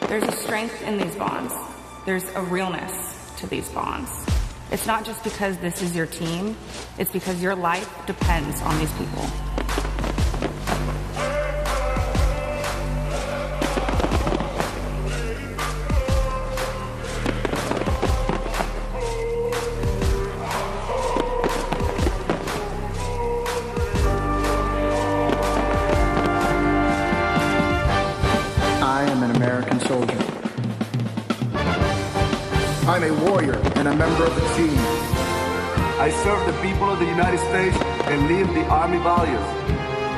There's a strength in these bonds. There's a realness to these bonds. It's not just because this is your team, it's because your life depends on these people. I am an American soldier. I'm a warrior and a member of the team. I serve the people of the United States and live the Army values.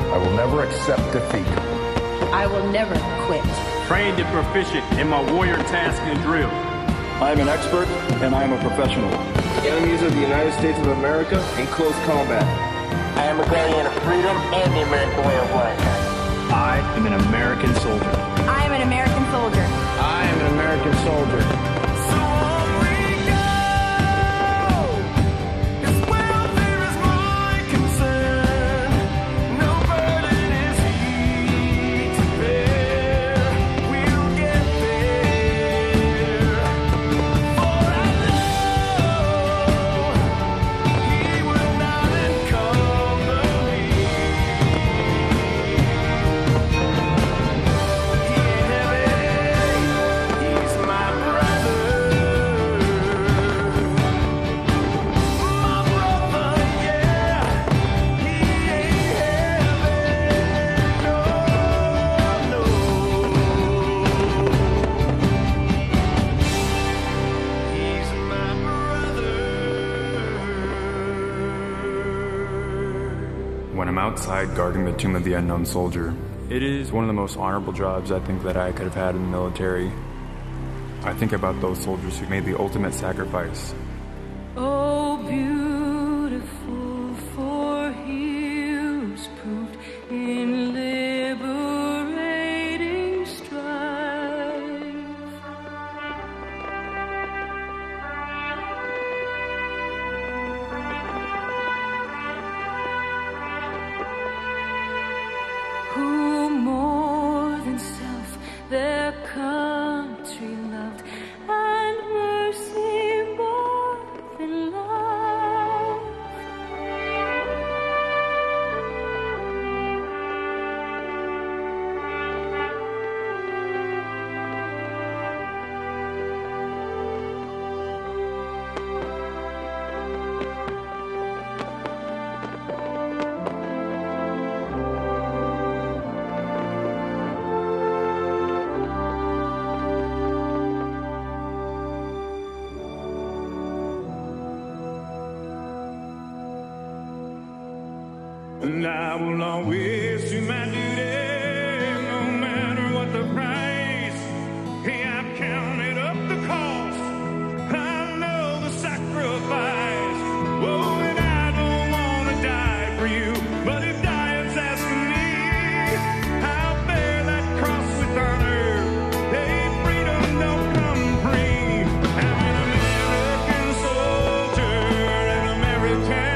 I will never accept defeat. I will never quit. Trained and proficient in my warrior task and drill. I am an expert and I am a professional. Enemies of the United States of America in close combat. I am a guardian of freedom and the American way of life. I am an American soldier. I am an American soldier. I am an American soldier. outside guarding the tomb of the unknown soldier. It is one of the most honorable jobs I think that I could have had in the military. I think about those soldiers who made the ultimate sacrifice. Oh, beautiful for heroes proved in liberating strife. Who more than self their country loved, and mercy more than love. And I will always do my duty, no matter what the price. Hey, I've counted up the cost, I know the sacrifice. Oh, and I don't want to die for you, but if dying's asking me, I'll bear that cross with honor. Hey, freedom don't come free. I'm an American soldier, an American.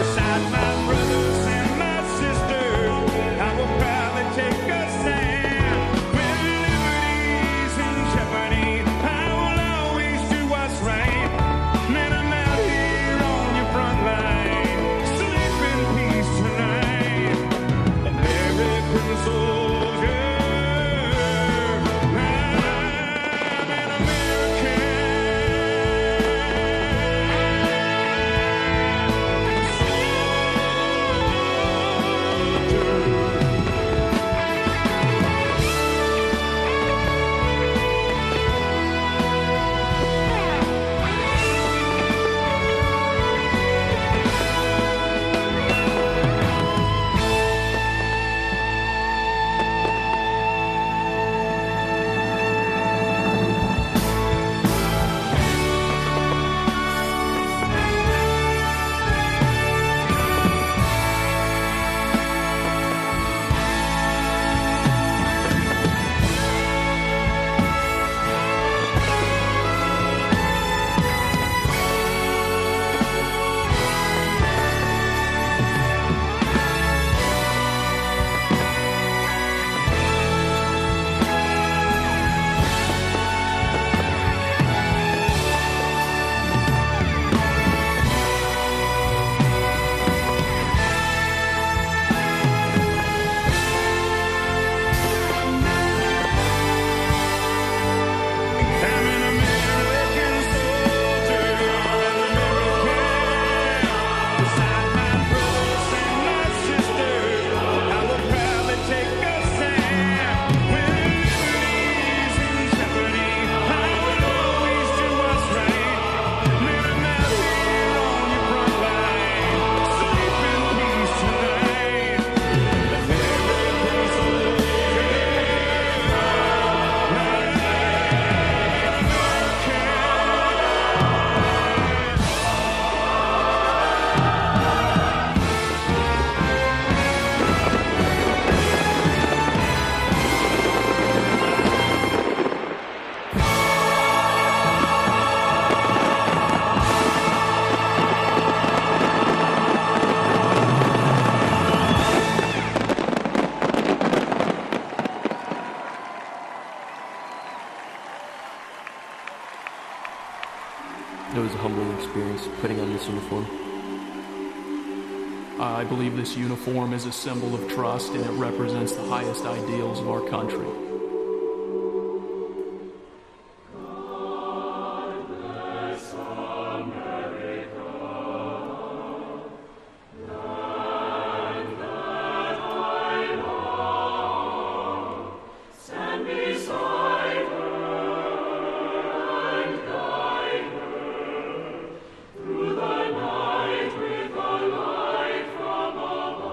Beside my brothers and my sisters, I will proudly take a stand. When liberty's in jeopardy, I will always do what's right. Man, I'm out here on your front line. Sleep in peace tonight. American soldier, I'm an American. It was a humbling experience putting on this uniform. I believe this uniform is a symbol of trust, and it represents the highest ideals of our country. Through the night with a light from above.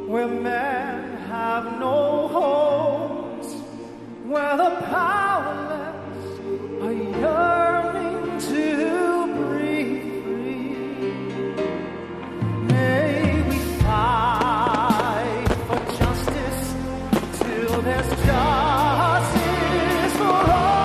where men have no homes, where the powerless are yearning to breathe free. May we fight for justice till there's justice for all.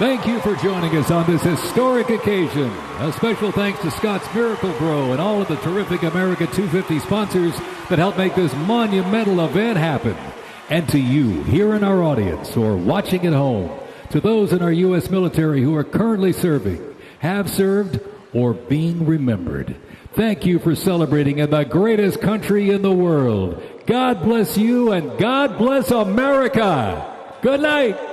Thank you for joining us on this historic occasion. A special thanks to Scott's Miracle Grow and all of the terrific America 250 sponsors that helped make this monumental event happen. And to you here in our audience or watching at home, to those in our U.S. military who are currently serving, have served, or being remembered, thank you for celebrating in the greatest country in the world. God bless you and God bless America. Good night.